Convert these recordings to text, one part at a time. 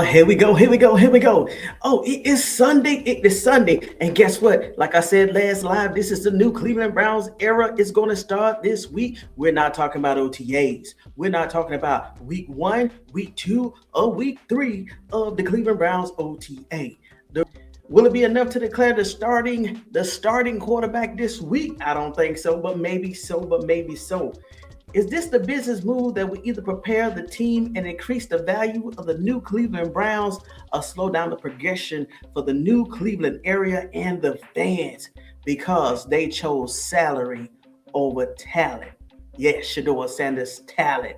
here we go, here we go, here we go. Oh, it is Sunday. It is Sunday. And guess what? Like I said last live, this is the new Cleveland Browns era. It's going to start this week. We're not talking about OTAs. We're not talking about week 1, week 2, or week 3 of the Cleveland Browns OTA. Will it be enough to declare the starting quarterback this week? I don't think so, but maybe so, Is this the business move that will either prepare the team and increase the value of the new Cleveland Browns or slow down the progression for the new Cleveland area and the fans because they chose salary over talent? Yes, Shedeur Sanders Talent.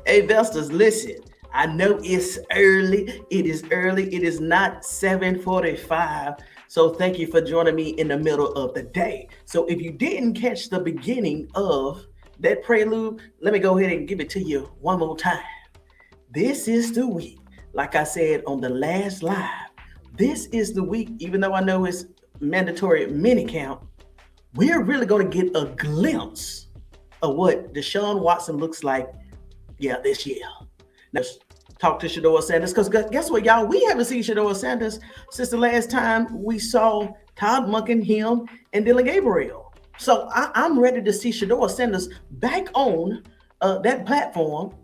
Hey, investors, listen. I know it's early. It is early. It is not 7:45. So thank you for joining me in the middle of the day. So if you didn't catch the beginning of that prelude, let me go ahead and give it to you one more time. This is the week, like I said on the last live, this is the week, even though I know it's mandatory minicamp, we're really going to get a glimpse of what Deshaun Watson looks like, this year. Now, talk to Shedeur Sanders, because guess what, y'all? We haven't seen Shedeur Sanders since the last time we saw Todd Monken, him, and Dylan Gabriel. So I'm ready to see Shedeur Sanders back on that platform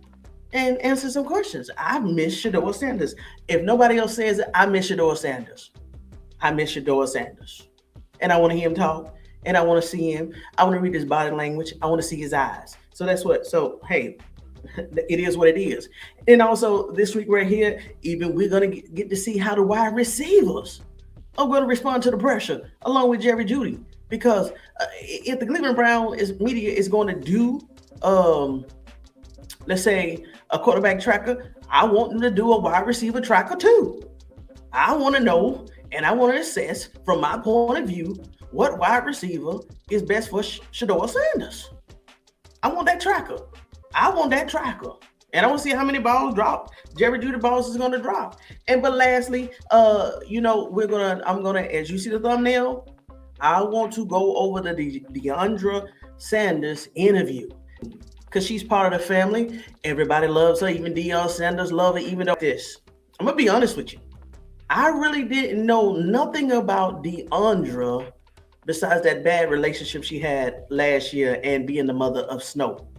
and answer some questions. I miss Shedeur Sanders. If nobody else says it, I miss Shedeur Sanders. I miss Shedeur Sanders. And I want to hear him talk, and I want to see him. I want to read his body language. I want to see his eyes. So hey, it is what it is. And also this week right here, even we're going to get to see how the wide receivers are going to respond to the pressure along with Jerry Jeudy. Because if the Cleveland Browns media is going to do, let's say, a quarterback tracker, I want them to do a wide receiver tracker too. I want to know and I want to assess from my point of view what wide receiver is best for Shedeur Sanders. I want that tracker. And I want to see how many balls drop Jerry Jeudy balls is going to drop. But lastly, I'm gonna, as you see the thumbnail, I want to go over the Deiondra Sanders interview because she's part of the family. Everybody loves her. Even Deiondra Sanders love her. Even though this, I'm gonna be honest with you, I really didn't know nothing about Deiondra besides that bad relationship she had last year and being the mother of Snow.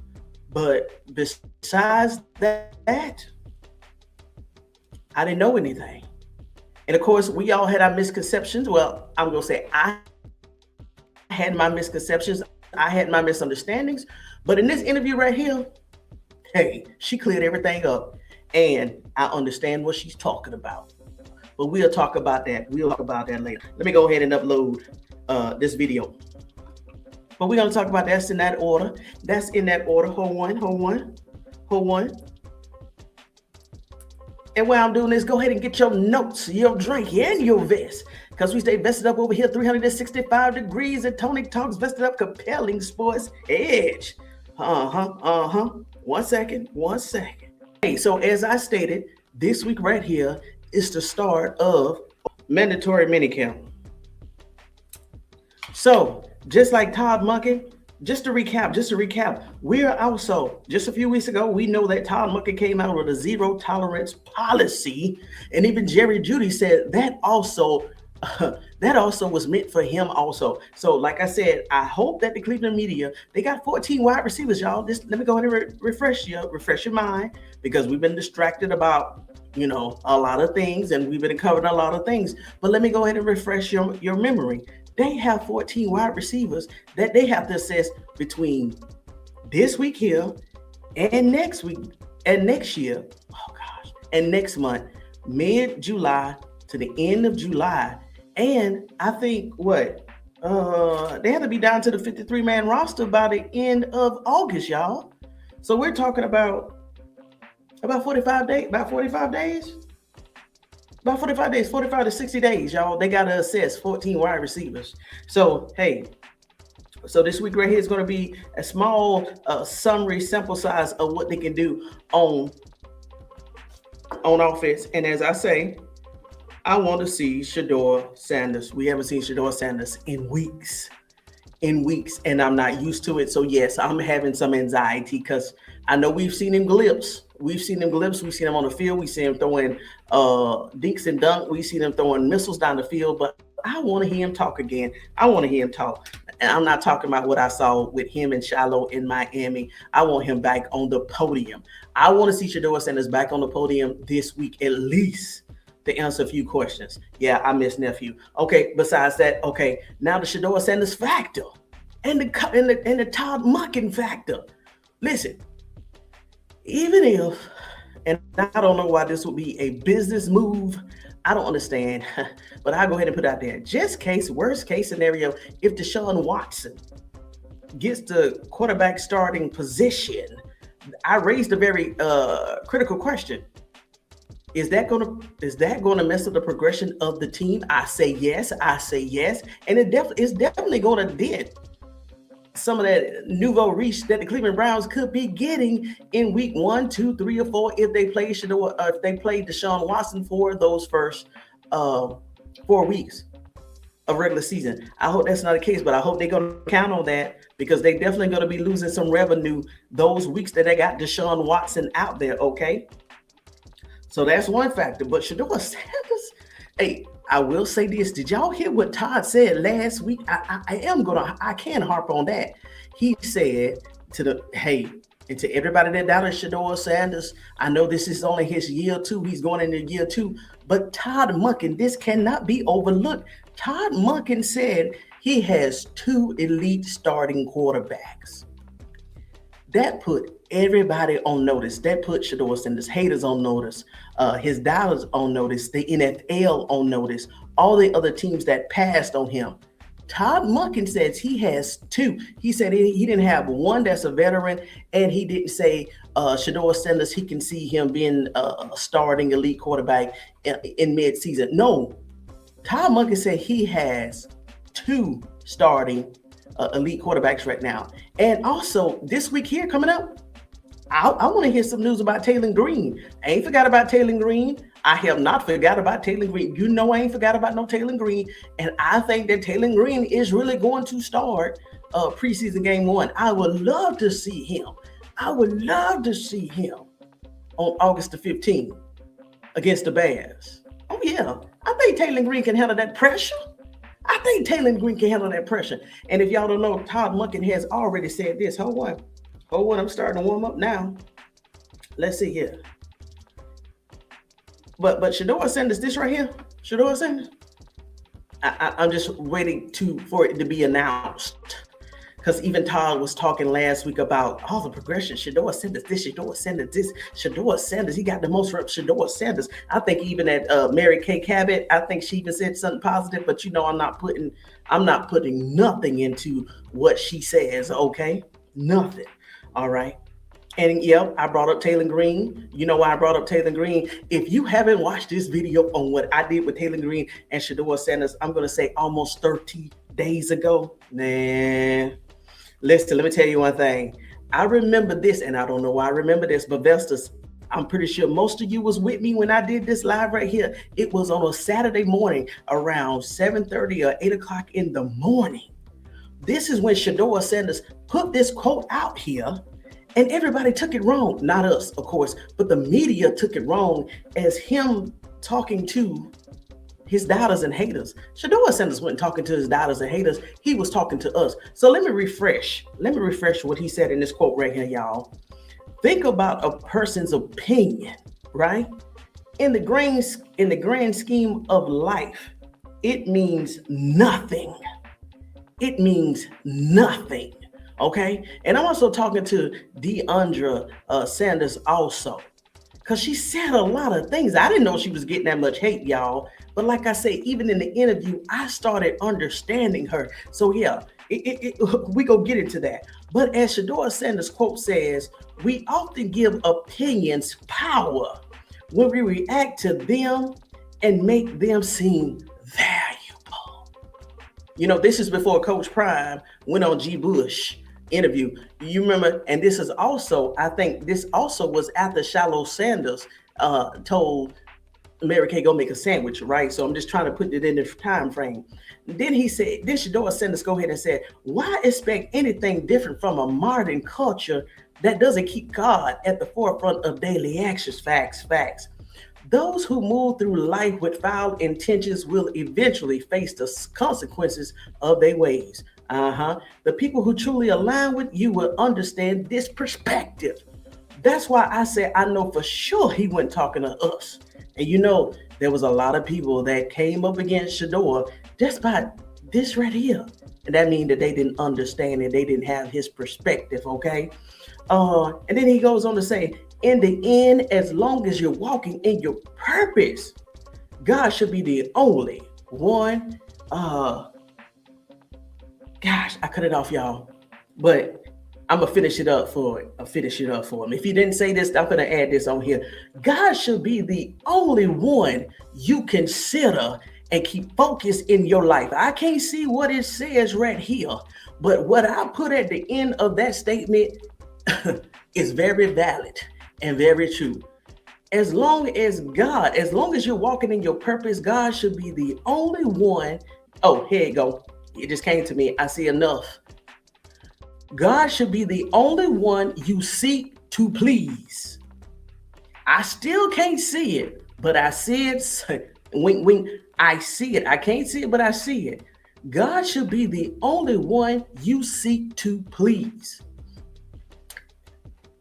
But besides that, I didn't know anything. And of course, we all had our misconceptions. Well, I'm going to say I had my misconceptions. I had my misunderstandings. But in this interview right here, hey, she cleared everything up. And I understand what she's talking about. But we'll talk about that. We'll talk about that later. Let me go ahead and upload this video. But we're going to talk about that's in that order. That's in that order. Hold on. And while I'm doing this, go ahead and get your notes, your drink, and your vest. Because we stay vested up over here, 365 degrees, and Tony Talks vested up, compelling sports edge. One second. Hey, so as I stated, this week right here is the start of mandatory minicamp. So, just like Todd Monken, just to recap, we're also, just a few weeks ago, we know that Todd Monken came out with a zero tolerance policy. And even Jerry Jeudy said that also was meant for him also. So like I said, I hope that the Cleveland media, they got 14 wide receivers, y'all. Let me go ahead and refresh your mind, because we've been distracted about, a lot of things, and we've been covering a lot of things. But let me go ahead and refresh your memory. They have 14 wide receivers that they have to assess between this week here and next week and next year. Oh gosh. And next month, mid-July to the end of July. And I think they have to be down to the 53-man roster by the end of August, y'all. So we're talking about 45 days. About 45 to 60 days, y'all. They got to assess 14 wide receivers. So, hey, this week right here is going to be a small summary sample size of what they can do on offense. And as I say, I want to see Shedeur Sanders. We haven't seen Shedeur Sanders in weeks. And I'm not used to it. So, yes, I'm having some anxiety because I know we've seen him glimpse We've seen him glimpse. We've seen him on the field. We see him throwing dinks and dunk. We see him throwing missiles down the field. But I want to hear him talk again. I want to hear him talk. And I'm not talking about what I saw with him and Shiloh in Miami. I want him back on the podium. I want to see Shedeur Sanders back on the podium this week at least to answer a few questions. Yeah, I miss nephew. Okay, besides that, okay, now the Shedeur Sanders factor and the Todd Monken factor. Listen, even if, and I don't know why this would be a business move, I don't understand, but I'll go ahead and put it out there. Worst case scenario, if Deshaun Watson gets the quarterback starting position, I raised a very critical question. Is that gonna mess up the progression of the team? I say yes, and it's definitely gonna dent some of that nouveau riche that the Cleveland Browns could be getting in week 1, 2, 3, or 4 if they play Deshaun Watson for those first 4 weeks of regular season. I hope that's not the case, but I hope they're going to count on that because they're definitely going to be losing some revenue those weeks that they got Deshaun Watson out there, okay? So that's one factor. But Shedeur Sanders, hey, I will say this. Did y'all hear what Todd said last week? I can harp on that. He said and to everybody that doubted Shedeur Sanders, I know this is only his year 2. He's going into year 2. But Todd Monken, this cannot be overlooked. Todd Monken said he has 2 elite starting quarterbacks. That put everybody on notice. That put Shedeur Sanders haters on notice, his dollars on notice, the NFL on notice, all the other teams that passed on him. Todd Monken says he has 2. He said he didn't have one that's a veteran, and he didn't say Shedeur Sanders, he can see him being a starting elite quarterback in mid-season. No, Todd Monken said he has 2 starting elite quarterbacks right now. And also this week here coming up, I want to hear some news about Taylor Green. I ain't forgot about Taylor Green. I have not forgot about Taylor Green. You know I ain't forgot about no Taylor Green. And I think that Taylor Green is really going to start preseason game 1. I would love to see him. I would love to see him on August the 15th against the Bears. Oh, yeah. I think Taylor Green can handle that pressure. I think Taylor Green can handle that pressure. And if y'all don't know, Todd Monken has already said this. Hold on, I'm starting to warm up now. Let's see here. But Shedeur Sanders, this right here, Shedeur Sanders, I'm just waiting for it to be announced. Because even Todd was talking last week about all the progression. Shedeur Sanders, this, Shedeur Sanders, this, Shedeur Sanders. He got the most reps, Shedeur Sanders. I think even at Mary Kay Cabot, I think she even said something positive. But you know, I'm not putting nothing into what she says. Okay, nothing. All right. And yep, I brought up Taylor Green. You know why I brought up Taylor Green? If you haven't watched this video on what I did with Taylor Green and Shedeur Sanders, I'm going to say almost 30 days ago. Man, listen, let me tell you one thing. I remember this, and I don't know why I remember this, but Vestas, I'm pretty sure most of you was with me when I did this live right here. It was on a Saturday morning around 7:30 or 8 o'clock in the morning. This is when Shedeur Sanders put this quote out here. And everybody took it wrong. Not us, of course, but the media took it wrong as him talking to his doubters and haters. Shedeur Sanders wasn't talking to his doubters and haters. He was talking to us. So let me refresh what he said in this quote right here, y'all. Think about a person's opinion, right? In the grand scheme of life, it means nothing. It means nothing. Okay, and I'm also talking to Deiondra Sanders also, because she said a lot of things. I didn't know she was getting that much hate, y'all. But like I say, even in the interview, I started understanding her. So yeah, we go get into that. But as Shedeur Sanders quote says, we often give opinions power when we react to them and make them seem valuable. You know, this is before Coach Prime went on G. Bush interview. You remember, and this is also, I think this also was after Shedeur Sanders told Mary Kay go make a sandwich, right? So I'm just trying to put it in the time frame. Then he said, then Shedeur Sanders go ahead and said, why expect anything different from a modern culture that doesn't keep God at the forefront of daily actions. Facts. Those who move through life with foul intentions will eventually face the consequences of their ways. The people who truly align with you will understand this perspective. That's why I said I know for sure he wasn't talking to us. And there was a lot of people that came up against Sheduer just by this right here. And that means that they didn't understand and they didn't have his perspective, okay? And then he goes on to say, in the end, as long as you're walking in your purpose, God should be the only one. Gosh, I cut it off, y'all. But I'm gonna finish it up for him. If he didn't say this, I'm gonna add this on here. God should be the only one you consider and keep focused in your life. I can't see what it says right here, but what I put at the end of that statement is very valid and very true. As long as you're walking in your purpose, God should be the only one. Oh, here you go. It just came to me. I see enough. God should be the only one you seek to please. I still can't see it, but I see it. Wink. I see it. I can't see it, but I see it. God should be the only one you seek to please.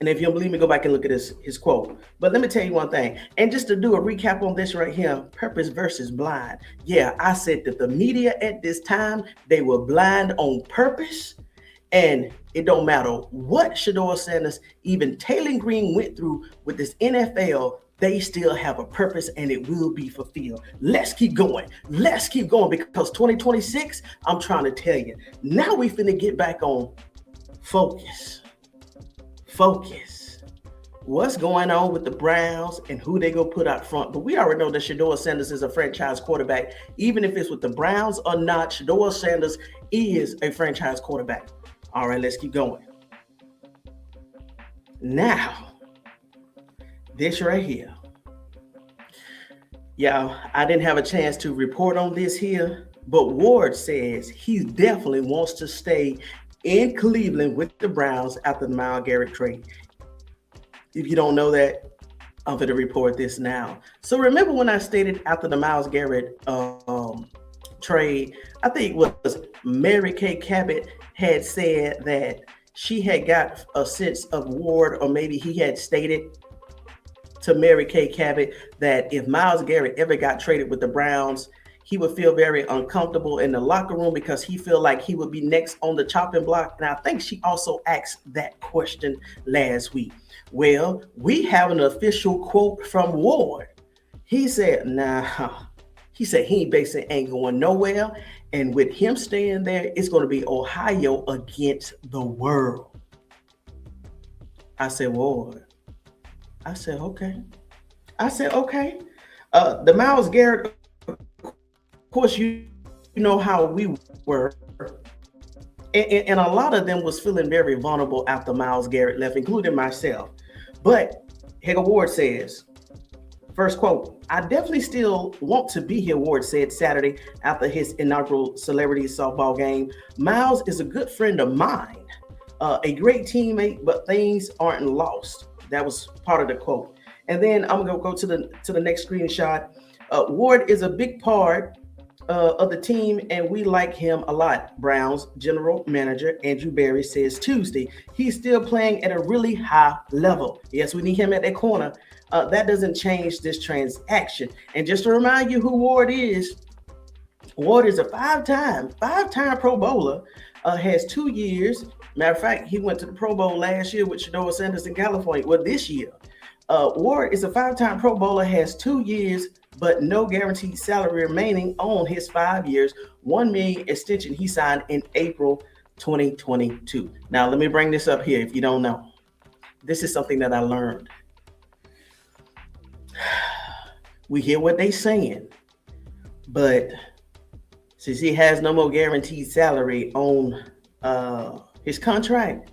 And if you don't believe me, go back and look at his quote. But let me tell you one thing. And just to do a recap on this right here, purpose versus blind. Yeah, I said that the media at this time, they were blind on purpose. And it don't matter what Shedeur Sanders, even Taylor Green went through with this NFL, they still have a purpose and it will be fulfilled. Let's keep going because 2026, I'm trying to tell you, now we finna get back on focus. What's going on with the Browns and who they go put out front? But we already know that Shedeur Sanders is a franchise quarterback. Even if it's with the Browns or not, Shedeur Sanders is a franchise quarterback. All right, let's keep going. Now, this right here. Y'all, I didn't have a chance to report on this here, but Ward says he definitely wants to stay in Cleveland with the Browns after the Myles Garrett trade. If you don't know that, I'm going to report this now. So remember when I stated after the Myles Garrett trade, I think it was Mary Kay Cabot had said that she had got a sense of Ward, or maybe he had stated to Mary Kay Cabot that if Myles Garrett ever got traded with the Browns, he would feel very uncomfortable in the locker room because he feel like he would be next on the chopping block. And I think she also asked that question last week. Well, we have an official quote from Ward. He said, he ain't going nowhere. And with him staying there, it's going to be Ohio against the world. I said, Ward. I said, okay. The Myles Garrett, of course, you know how we were. And a lot of them was feeling very vulnerable after Myles Garrett left, including myself. But Hegel Ward says, first quote, I definitely still want to be here, Ward said Saturday after his inaugural celebrity softball game. Myles is a good friend of mine, a great teammate, but things aren't lost. That was part of the quote. And then I'm going to go to the next screenshot. Ward is a big part of the team, and we like him a lot. Browns general manager Andrew Berry says Tuesday. He's still playing at a really high level. Yes, we need him at that corner. That doesn't change this transaction. And just to remind you who Ward is a five-time Pro Bowler, has 2 years. Matter of fact, he went to the Pro Bowl last year with Shedeur Sanders in California. Well, this year. Ward is a 5-time Pro Bowler, has 2 years, but no guaranteed salary remaining on his 5 years, $1 million extension he signed in April 2022. Now, let me bring this up here if you don't know. This is something that I learned. We hear what they're saying, but since he has no more guaranteed salary on his contract,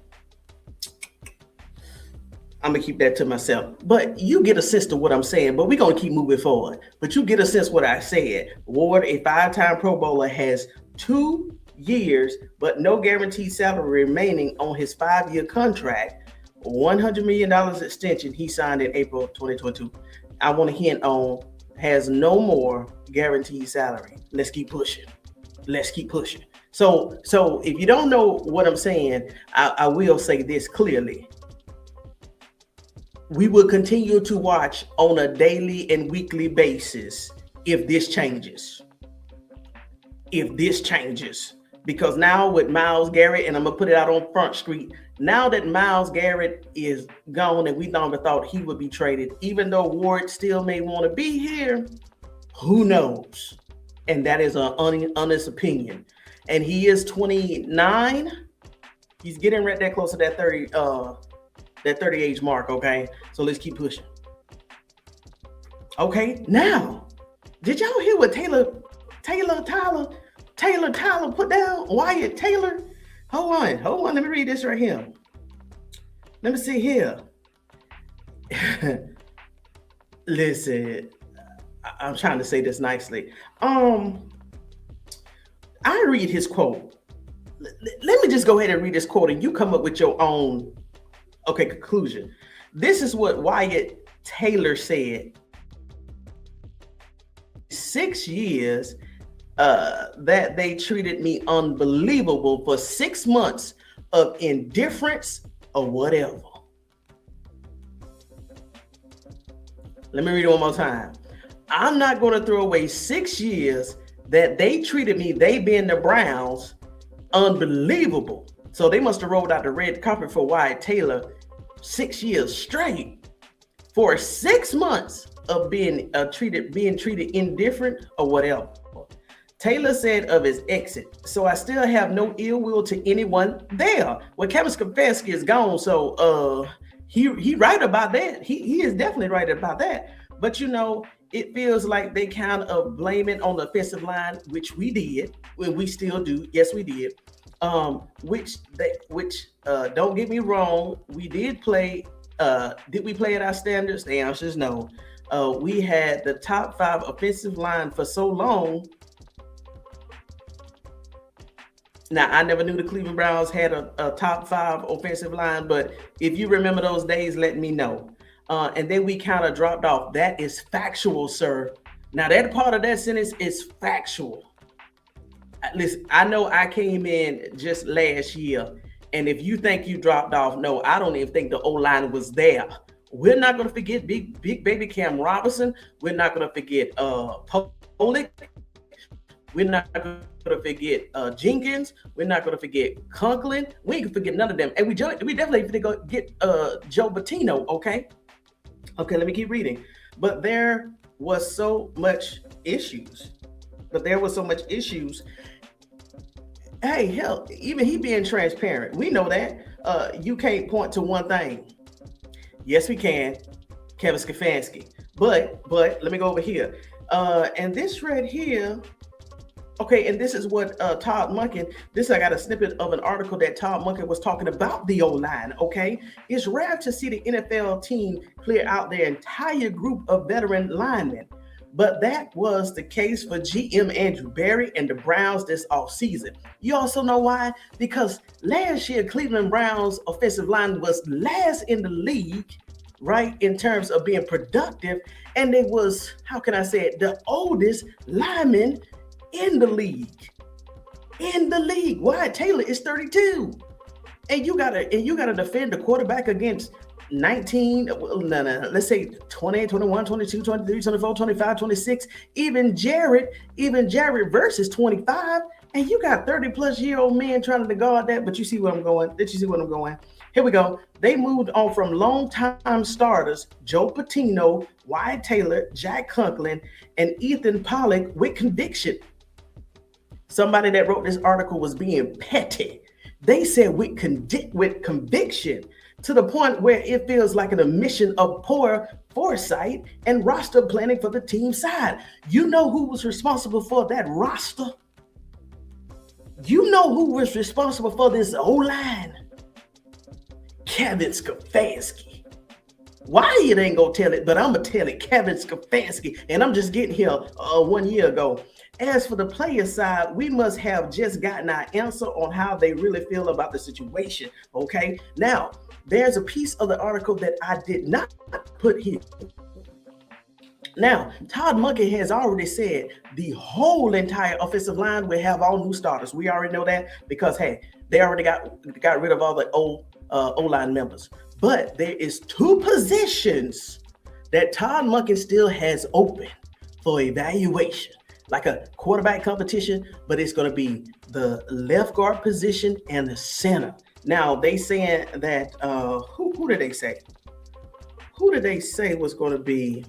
I'm gonna keep that to myself. But you get a sense to what I'm saying, but we're gonna keep moving forward. But you get a sense what I said. Ward, a 5-time Pro Bowler, has 2 years, but no guaranteed salary remaining on his 5-year contract. $100 million extension he signed in April 2022. I want to hint on has no more guaranteed salary. Let's keep pushing. Let's keep pushing. So if you don't know what I'm saying, I will say this clearly. We will continue to watch on a daily and weekly basis if this changes. If this changes. Because now with Myles Garrett, and I'm going to put it out on Front Street, now that Myles Garrett is gone and we never thought he would be traded, even though Ward still may want to be here, who knows? And that is an honest opinion. And he is 29. He's getting right there close to that 30 age mark, okay? So let's keep pushing. Okay, now, did y'all hear what Taylor put down? Wyatt Taylor? Hold on, let me read this right here. Let me see here. Listen, I'm trying to say this nicely. I read his quote. Let me just go ahead and read this quote and you come up with your own conclusion. This is what Wyatt Taylor said. 6 years that they treated me unbelievable for 6 months of indifference or whatever. Let me read it one more time. I'm not going to throw away 6 years that they treated me, they being the Browns, unbelievable. So they must have rolled out the red carpet for Wyatt Taylor 6 years straight for 6 months of being treated indifferent or whatever. Taylor said of his exit, so I still have no ill will to anyone there. Well, Kevin Stefanski is gone, so he right about that. He is definitely right about that. But you know, it feels like they kind of blame it on the offensive line, which we did, we still do. Yes, we did. Which don't get me wrong, we did play. Did we play at our standards? The answer is no. We had the top 5 offensive line for so long. Now, I never knew the Cleveland Browns had a top 5 offensive line, but if you remember those days, let me know. And then we kind of dropped off. That is factual, sir. Now, that part of that sentence is factual. Listen, I know I came in just last year, and if you think you dropped off, no, I don't even think the O-line was there. We're not going to forget big baby Cam Robinson. We're not going to forget Polick. We're not going to forget Jenkins. We're not going to forget Conklin. We ain't going to forget none of them. And we definitely going to get Joe Bettino, okay? Okay, let me keep reading. But there was so much issues. Hey, hell, even he being transparent. We know that. You can't point to one thing. Yes, we can. Kevin Stefanski. But let me go over here. And this right here. Okay, and this is what Todd Monken, I got a snippet of an article that Todd Monken was talking about the O-line, okay? It's rare to see the NFL team clear out their entire group of veteran linemen, but that was the case for GM Andrew Berry and the Browns this offseason. You also know why? Because last year, Cleveland Browns offensive line was last in the league, right, in terms of being productive, and it was, how can I say it, the oldest lineman in the league. Wyatt Taylor is 32. And you gotta defend the quarterback against 19, let's say 20, 21, 22, 23, 24, 25, 26, even Jared versus 25. And you got 30 plus year old men trying to guard that, but you see where I'm going. Did you see where I'm going? Here we go. They moved on from longtime starters, Joe Patino, Wyatt Taylor, Jack Conklin, and Ethan Pollock with conviction. Somebody that wrote this article was being petty. They said with conviction to the point where it feels like an admission of poor foresight and roster planning for the team side. You know who was responsible for that roster? You know who was responsible for this O-line? Kevin Stefanski. Why you ain't gonna tell it, but I'm gonna tell it, Kevin Stefanski. And I'm just getting here 1 year ago. As for the player side, we must have just gotten our answer on how they really feel about the situation. Okay. Now, there's a piece of the article that I did not put here. Now, Todd Monken has already said the whole entire offensive line will have all new starters. We already know that because, hey, they already got rid of all the old O-line members. But there is 2 positions that Todd Monken still has open for evaluation, like a quarterback competition, but it's going to be the left guard position and the center. Now, they saying that, who did they say? Who did they say was going to be?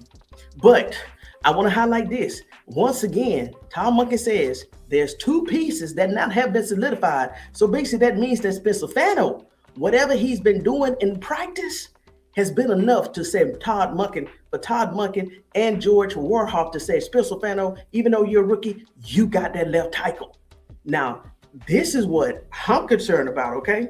But I want to highlight this. Once again, Todd Monken says there's 2 pieces that not have been solidified. So basically that means that Spencer Fano, whatever he's been doing in practice, has been enough to say for Todd Monken and George Warhawk to say, Spencer Fano, even though you're a rookie, you got that left tackle. Now, this is what I'm concerned about, okay?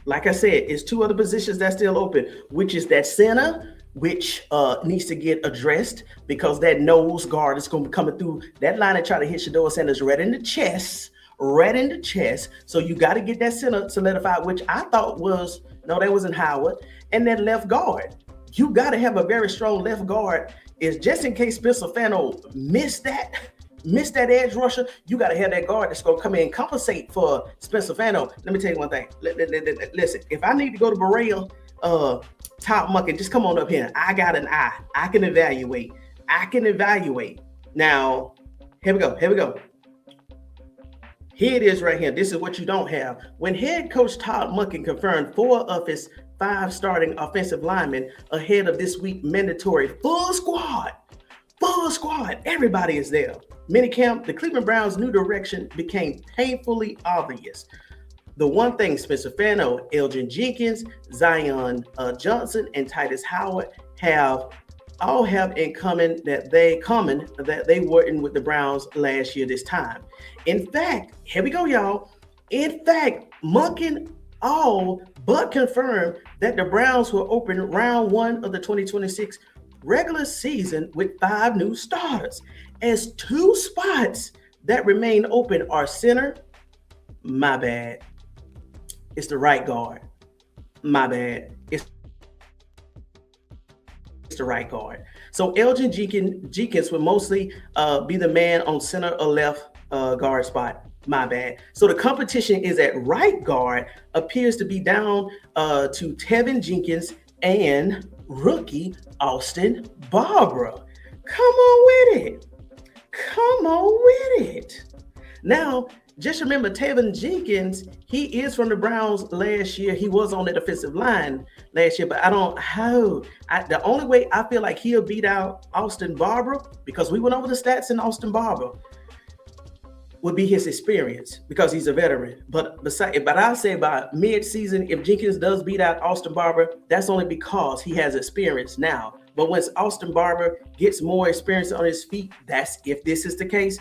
Like I said, it's 2 other positions that's still open, which is that center, which needs to get addressed because that nose guard is going to be coming through that line and try to hit Shedeur Sanders right in the chest. So you got to get that center solidified, which I thought was, no, that wasn't Howard. And that left guard. You got to have a very strong left guard. Is just in case Spencer Fano missed that edge rusher, you got to have that guard that's going to come in and compensate for Spencer Fano. Let me tell you one thing. Listen, if I need to go to Berea, Todd Monken, just come on up here. I got an eye. I can evaluate. Now, here we go. Here it is right here. This is what you don't have. When head coach Todd Monken confirmed 4 of his 5 starting offensive linemen ahead of this week mandatory full squad. Everybody is there. Minicamp, the Cleveland Browns' new direction became painfully obvious. The one thing Spencer Fano, Elgin Jenkins, Zion Johnson, and Titus Howard all have in common that they weren't with the Browns last year this time. In fact, here we go, y'all. In fact, Monken all but confirmed that the Browns will open round 1 of the 2026 regular season with 5 new starters, as 2 spots that remain open are center. My bad. It's the right guard. My bad. It's the right guard. So Elgin Jenkins will mostly be the man on center or left guard spot. My bad. So the competition is at right guard, appears to be down to Tevin Jenkins and rookie Austin Barbara. Come on with it. Now, just remember Tevin Jenkins, he is from the Browns last year. He was on the defensive line last year, but the only way I feel like he'll beat out Austin Barbara, because we went over the stats in Austin Barbara, would be his experience, because he's a veteran. But I'll say by mid-season, if Jenkins does beat out Austin Barber, that's only because he has experience now. But once Austin Barber gets more experience on his feet, that's if this is the case,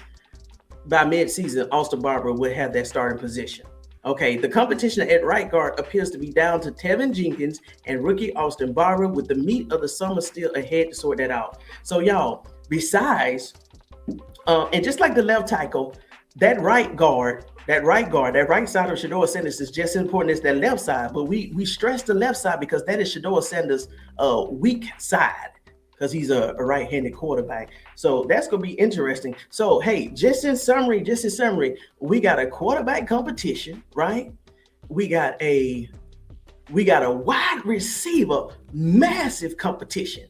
by mid-season, Austin Barber will have that starting position. Okay, the competition at right guard appears to be down to Tevin Jenkins and rookie Austin Barber, with the meat of the summer still ahead to sort that out. So y'all, besides, and just like the left tackle, that right side of Shedeur Sanders is just as important as that left side. But we stress the left side because that is Shedeur Sanders' weak side, because he's a right-handed quarterback. So that's going to be interesting. So, hey, just in summary, we got a quarterback competition, right? We got a wide receiver, massive competition.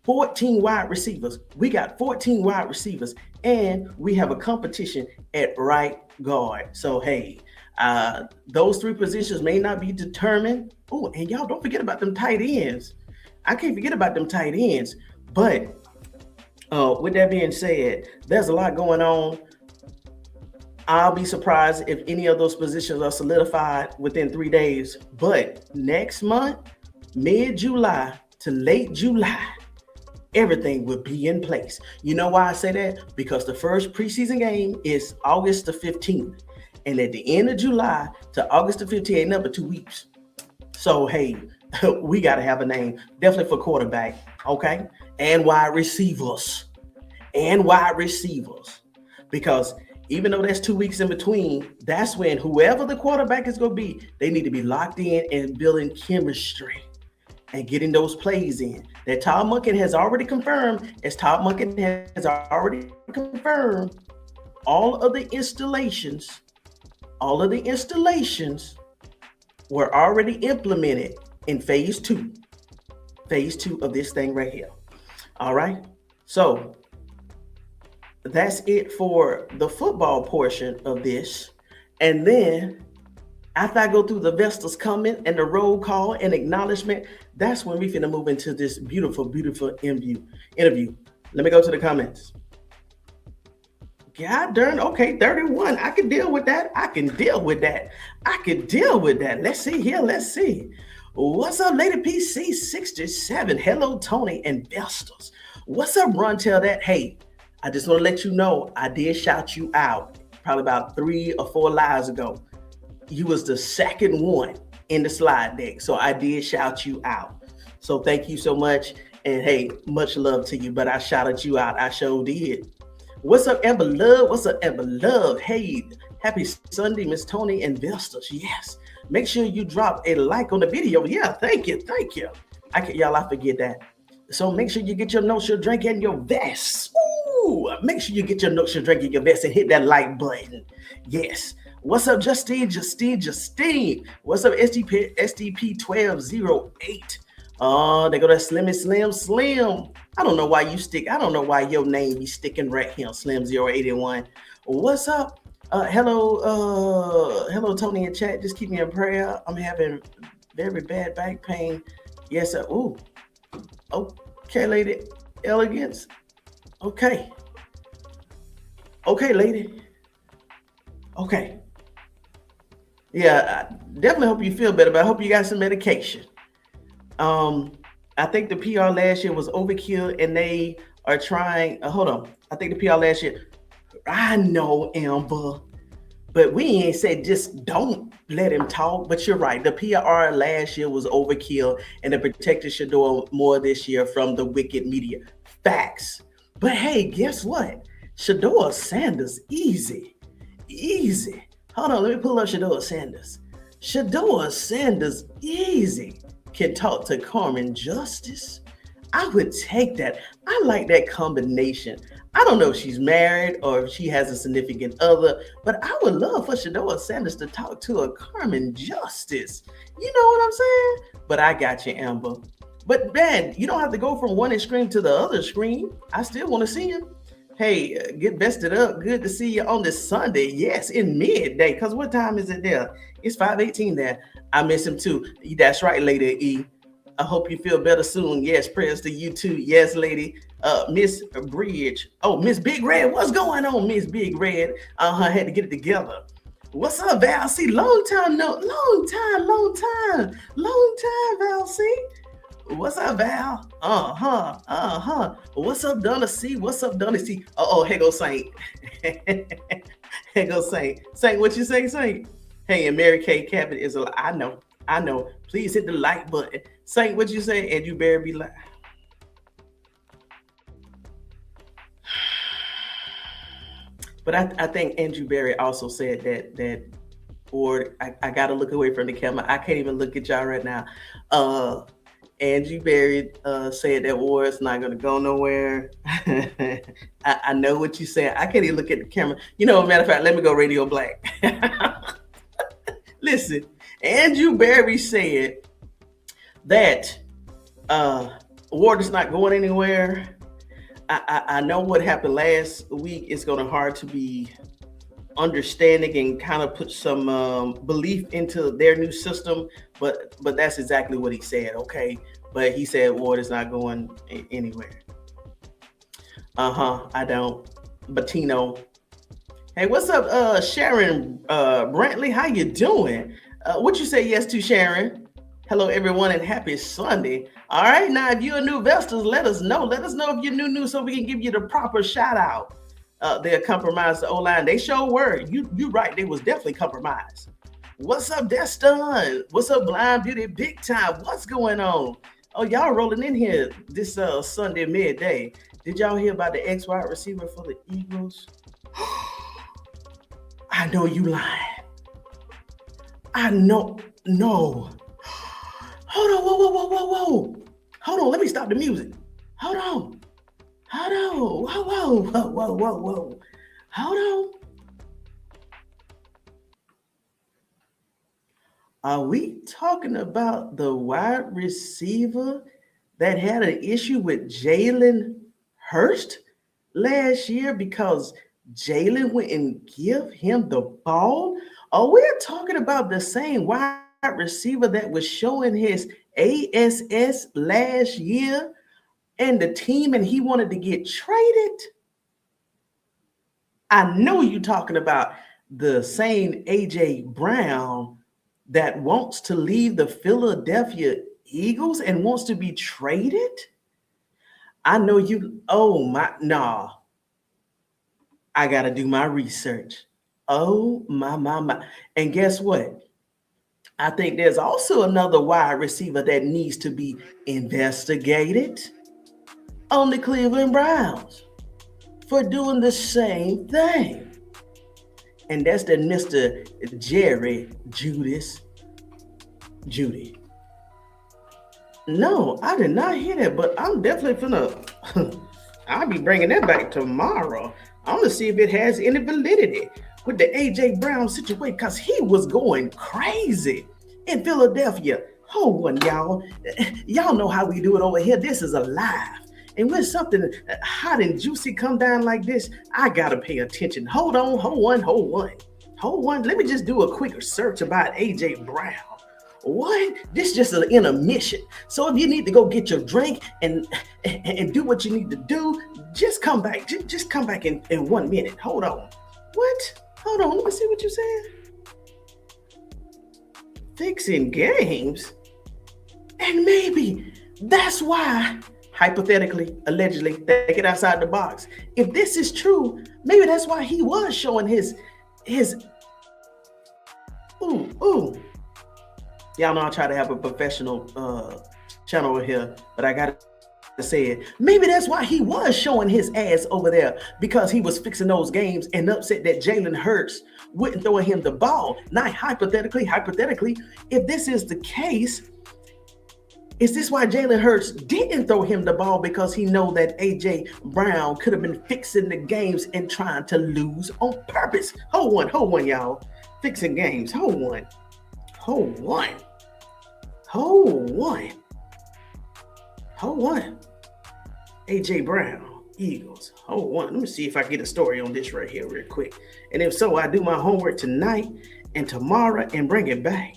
14 wide receivers. We got 14 wide receivers, and we have a competition at right guard. So, hey, those 3 positions may not be determined. Oh, and y'all don't forget about them tight ends. I can't forget about them tight ends. But with that being said, there's a lot going on. I'll be surprised if any of those positions are solidified within 3 days. But next month, mid-July to late July, everything will be in place. You know why I say that? Because the first preseason game is August the 15th. And at the end of July to August the 15th, ain't number 2 weeks. So, hey, We got to have a name, definitely for quarterback, okay, and wide receivers, because even though there's 2 weeks in between, that's when whoever the quarterback is going to be, they need to be locked in and building chemistry and getting those plays in. That Todd Monken has already confirmed, all of the installations, were already implemented in phase two of this thing right here. All right. So that's it for the football portion of this. And then after I go through the Vestas comment and the roll call and acknowledgement, that's when we finna move into this beautiful interview. Let me go to the comments. God darn, okay, 31. I can deal with that. Let's see here. What's up, Lady PC 67? Hello, Tony Investors. What's up, Run Tell That? Hey, I just want to let you know I did shout you out probably about 3 or 4 lives ago. You was the second one in the slide deck, so I did shout you out. So thank you so much, and hey, much love to you. But I shouted you out. I sure did. What's up, Amber Love? Hey, happy Sunday, Miss Tony Investors. Yes. Make sure you drop a like on the video. Yeah, thank you. I forget that. So make sure you get your notes, your drink, and your vest. Ooh, make sure you get your notes, your drink, and your vest, and hit that like button. Yes. What's up, Justine? What's up, SDP 1208? Oh, they go to Slim. I don't know why your name be sticking right here, Slim 081. What's up? Hello, Tony in chat. Just keep me in prayer. I'm having very bad back pain. Yes, sir. Ooh. Okay, Lady Elegance. Okay, lady. Okay. Yeah, I definitely hope you feel better, but I hope you got some medication. I think the PR last year was overkill, and they are trying. Hold on. I think the PR last year. I know, Amber, but we ain't said just don't let him talk. But you're right. The PR last year was overkill, and it protected Sheduer more this year from the wicked media. Facts. But hey, guess what? Shedeur Sanders, easy. Hold on, let me pull up Shedeur Sanders. Shedeur Sanders, easy, can talk to Carmen Justice. I would take that. I like that combination. I don't know if she's married or if she has a significant other, but I would love for Shedeur Sanders to talk to a Carmen Justice. You know what I'm saying? But I got you, Amber. But man, you don't have to go from one extreme to the other extreme. I still want to see him. Hey, get vested up. Good to see you on this Sunday. Yes, in midday. Because what time is it there? It's 5:18 there. I miss him too. That's right, Lady E. I hope you feel better soon. Yes, prayers to you too. Yes, lady. Miss Bridge. Oh, Miss Big Red. What's going on, Miss Big Red? Had to get it together. What's up, Val C? Long time, Val C. What's up, Val? What's up, Donna C? Here goes Saint. Saint, what you say, Saint? Hey, and Mary Kay Cabot is a. I know. Please hit the like button. Saint, what you say? And you better be like. But I think Andrew Berry also said that or I gotta look away from the camera. I can't even look at y'all right now. Andrew Berry said that war is not gonna go nowhere. I know what you said. I can't even look at the camera. You know, matter of fact, let me go Radio Black. Listen, Andrew Berry said that war is not going anywhere. I know what happened last week. It's going to hard to be understanding and kind of put some belief into their new system, but that's exactly what he said. Okay, but he said war is not going anywhere. I don't. Bettino. Hey, what's up, Sharon Brantley? How you doing? What you say yes to, Sharon? Hello, everyone, and happy Sunday. All right, now, if you're a new investors, let us know. Let us know if you're new so we can give you the proper shout out. They're compromised the O-line. They sure were. You right. They was definitely compromised. What's up, Destin? What's up, Blind Beauty Big Time? What's going on? Oh, y'all rolling in here this Sunday midday. Did y'all hear about the ex wide receiver for the Eagles? I know you lying. I know. No. Hold on. Whoa, whoa, whoa, whoa, whoa. Hold on. Let me stop the music. Hold on. Hold on. Whoa, whoa, whoa, whoa, whoa, whoa. Hold on. Are we talking about the wide receiver that had an issue with Jalen Hurst last year because Jalen went and give him the ball? Or we're talking about the same wide receiver that was showing his ASS last year and the team and he wanted to get traded? I know you're talking about the same AJ Brown that wants to leave the Philadelphia Eagles and wants to be traded? I know you. Oh my, nah. I gotta do my research. Oh my. And guess what? I think there's also another wide receiver that needs to be investigated on the Cleveland Browns for doing the same thing. And that's the Mr. Jerry Jeudy. No, I did not hear that, but I'm definitely finna. I'll be bringing that back tomorrow. I'm gonna see if it has any validity with the AJ Brown situation, because he was going crazy in Philadelphia. Hold on, y'all. Y'all know how we do it over here. This is a live. And when something hot and juicy come down like this, I gotta pay attention. Hold on. Let me just do a quick search about AJ Brown. What? This is just an intermission. So if you need to go get your drink and do what you need to do, just come back. Just come back in 1 minute. Hold on. What? Hold on. Let me see what you said. Fixing games? And maybe that's why, hypothetically, allegedly, take it outside the box. If this is true, maybe that's why he was showing his ooh. Y'all know I try to have a professional channel over here, but I gotta say it. Maybe that's why he was showing his ass over there, because he was fixing those games and upset that Jalen Hurts wouldn't throw him the ball. Now, hypothetically, if this is the case, is this why Jalen Hurts didn't throw him the ball, because he know that AJ Brown could have been fixing the games and trying to lose on purpose? Hold on, y'all. Fixing games. Hold on. AJ Brown, Eagles. Hold on. Let me see if I get a story on this right here real quick. And if so, I do my homework tonight and tomorrow and bring it back.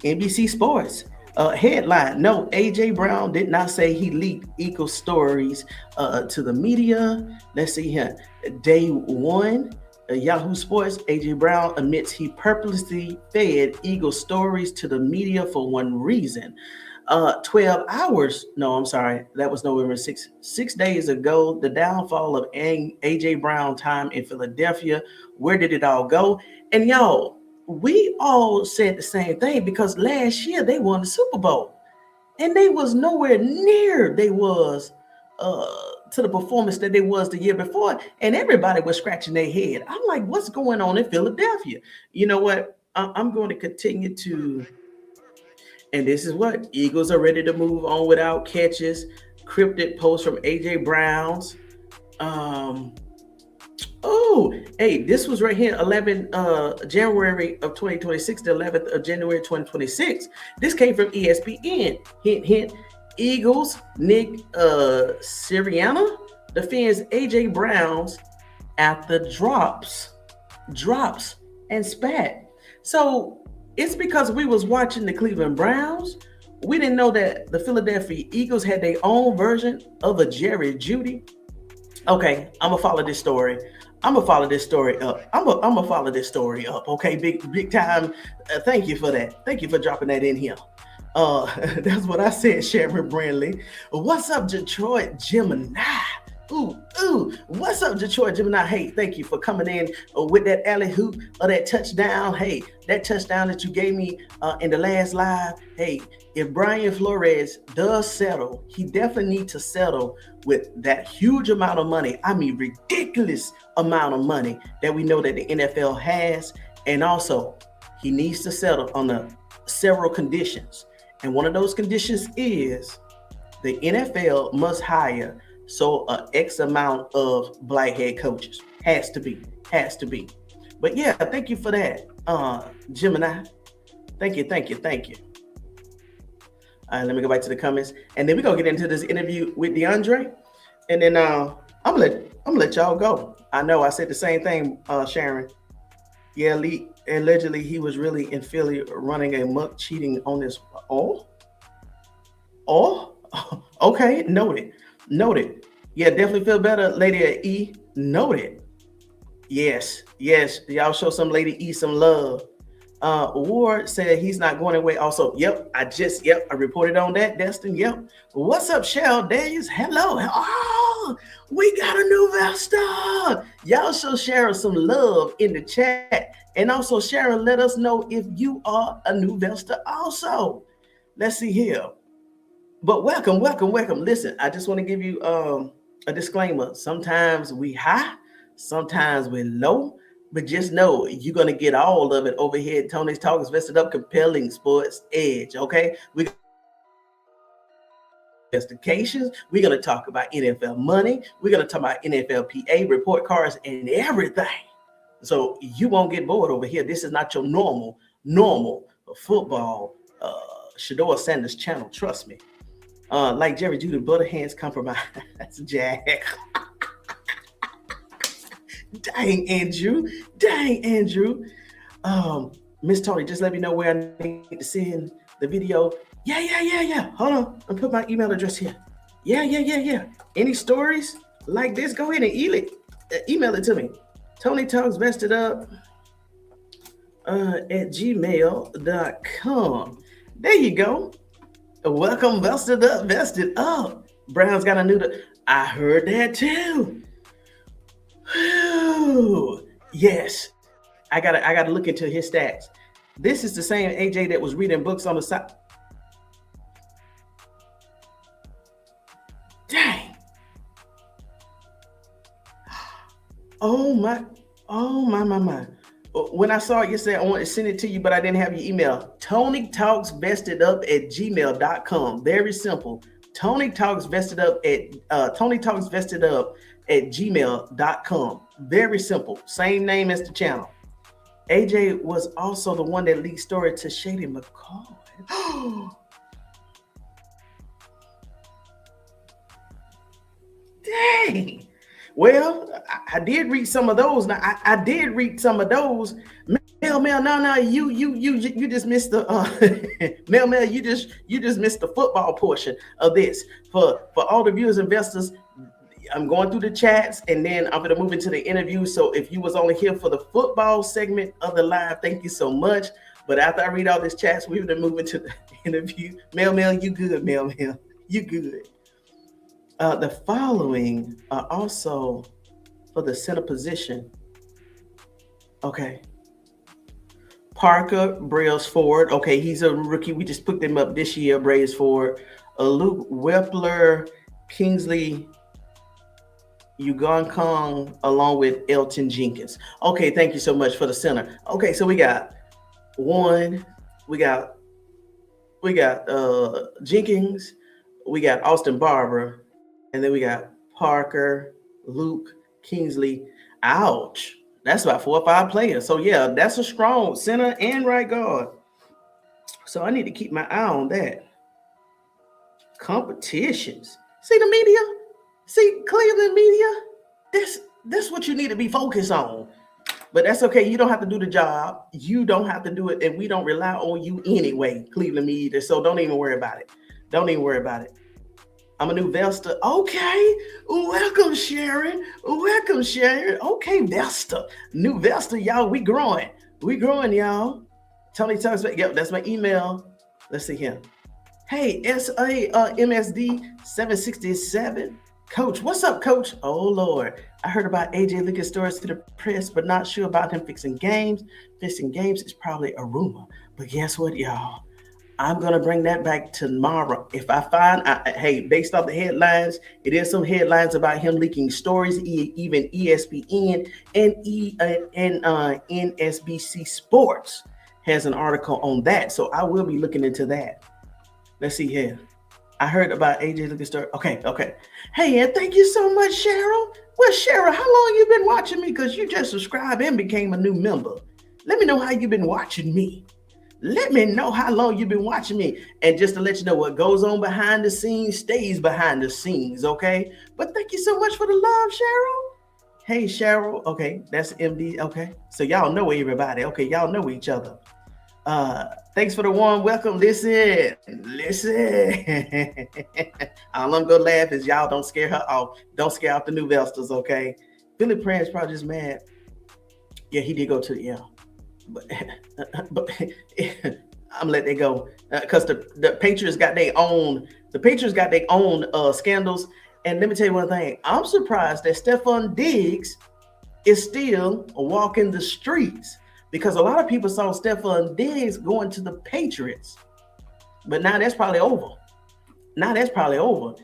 NBC Sports. Headline: no, AJ Brown did not say he leaked Eagles stories to the media. Let's see here. Day one. Yahoo Sports, AJ Brown admits he purposely fed Eagle stories to the media for one reason. 12 hours, no, I'm sorry, that was November 6th. 6 days ago, the downfall of AJ Brown time in Philadelphia. Where did it all go? And y'all, we all said the same thing, because last year they won the Super Bowl. And they was nowhere near they was to the performance that they was the year before, and everybody was scratching their head. I'm like, what's going on in Philadelphia? You know what? I'm going to continue to, and this is what Eagles are ready to move on without catches. Cryptic post from AJ Brown's. This was right here, 11 January of 2026, the 11th of January 2026. This came from ESPN. Hint, hint. Eagles, Nick Sirianni defends AJ Brown's after drops and spat. So it's because we was watching the Cleveland Browns. We didn't know that the Philadelphia Eagles had their own version of a Jerry Jeudy. Okay, I'm gonna follow this story. I'm gonna follow this story up. Okay, big time. Thank you for that. Thank you for dropping that in here. That's what I said, Sharon Brandley. What's up, Detroit Gemini? Ooh. What's up, Detroit Gemini? Hey, thank you for coming in with that alley hoop or that touchdown. Hey, that touchdown that you gave me in the last live. Hey, if Brian Flores does settle, he definitely needs to settle with that huge amount of money. I mean, ridiculous amount of money that we know that the NFL has. And also, he needs to settle on the several conditions. And one of those conditions is the NFL must hire X amount of black head coaches. Has to be. But yeah, thank you for that, Gemini. Thank you. All right, let me go back to the comments, and then we're gonna get into this interview with Deiondra, and then I'm gonna let y'all go. I know I said the same thing, Sharon. Yeah, allegedly he was really in Philly running a muck, cheating on his. Okay, noted. Yeah, definitely feel better, Lady at E. Noted. Yes. Y'all show some Lady E some love. Ward said he's not going away. Also, I reported on that, Destin. Yep. What's up, Shell Days? Hello. Oh, we got a new Vesta. Y'all show Sharon some love in the chat. And also, Sharon, let us know if you are a new Vesta also. Let's see here. But welcome. Listen, I just want to give you a disclaimer. Sometimes we high, sometimes we're low. But just know you're going to get all of it over here at Tony's Talk is Vested Up, compelling sports edge, okay? We got investigations. We're going to talk about NFL money. We're going to talk about NFLPA, report cards, and everything. So you won't get bored over here. This is not your normal football Shedeur Sanders channel, trust me. Like Jerry Jeudy, butter hands compromise. Jack. Dang, Andrew. Miss Tony, just let me know where I need to send the video. Yeah. Hold on. I'll put my email address here. Yeah. Any stories like this, go ahead and email it to me. Tony Talks Vested Up at gmail.com. There you go. Welcome, Vested Up. Brown's got a new. I heard that too. Yes, I gotta look into his stats. This is the same AJ that was reading books on the side. Dang. Oh my. When I saw it yesterday, I wanted to send it to you, but I didn't have your email. Tony Talks Vested Up at gmail.com. Very simple. Tony Talks Vested Up at gmail.com. Very simple. Same name as the channel. AJ was also the one that leaked story to Shady McCall. Dang. Well, I did read some of those. Now I did read some of those. Mel, no, you just missed the Mel, you just missed the football portion of this. For all the viewers, investors, I'm going through the chats and then I'm going to move into the interview. So if you was only here for the football segment of the live, thank you so much. But after I read all these chats, we're going to move into the interview. Mel, you good, Mel, you good. The following are also for the center position. Okay. Parker Brailsford. Okay, he's a rookie. We just picked him up this year, Brailsford. Luke Wepler, Kingsley Ugankong, along with Elton Jenkins. Okay, thank you so much for the center. Okay, so we got Jenkins, we got Austin Barber, and then we got Parker, Luke, Kingsley. Ouch. That's about 4 or 5 players. So yeah, that's a strong center and right guard. So I need to keep my eye on that. Competitions. See the media? See Cleveland media? This what you need to be focused on. But that's okay. You don't have to do the job. You don't have to do it, and we don't rely on you anyway, Cleveland media. So don't even worry about it. I'm a new Vesta. Okay. Welcome, Sharon. Okay, Vesta. New Vesta, y'all. We growing, y'all. Tony Talks. Yep, that's my email. Let's see here. Hey, MSD 767. Coach, what's up, Coach? Oh Lord, I heard about AJ leaking stories to the press, but not sure about him fixing games. Fixing games is probably a rumor, but guess what, y'all? I'm gonna bring that back tomorrow. If I find, hey, based off the headlines, it is some headlines about him leaking stories. Even ESPN and NSBC Sports has an article on that, so I will be looking into that. Let's see here. I heard about AJ looking story. Okay, okay. Hey, and thank you so much, Cheryl. Well, Cheryl, how long you been watching me? Because you just subscribed and became a new member. Let me know how you've been watching me. Let me know how long you've been watching me. And just to let you know, what goes on behind the scenes stays behind the scenes, okay? But thank you so much for the love, Cheryl. Hey, Cheryl. Okay, that's MD. Okay, so y'all know everybody. Okay, y'all know each other. Thanks for the warm welcome. Listen. All I'm gonna laugh is y'all don't scare her off. Don't scare off the new Vestals, okay? Billy Prince probably just mad. Yeah, he did go to but but I'm gonna let that go because the Patriots got their own. The Patriots got their own scandals. And let me tell you one thing. I'm surprised that Stephon Diggs is still walking the streets because a lot of people saw Stephon Diggs going to the Patriots, but now that's probably over. Now that's probably over.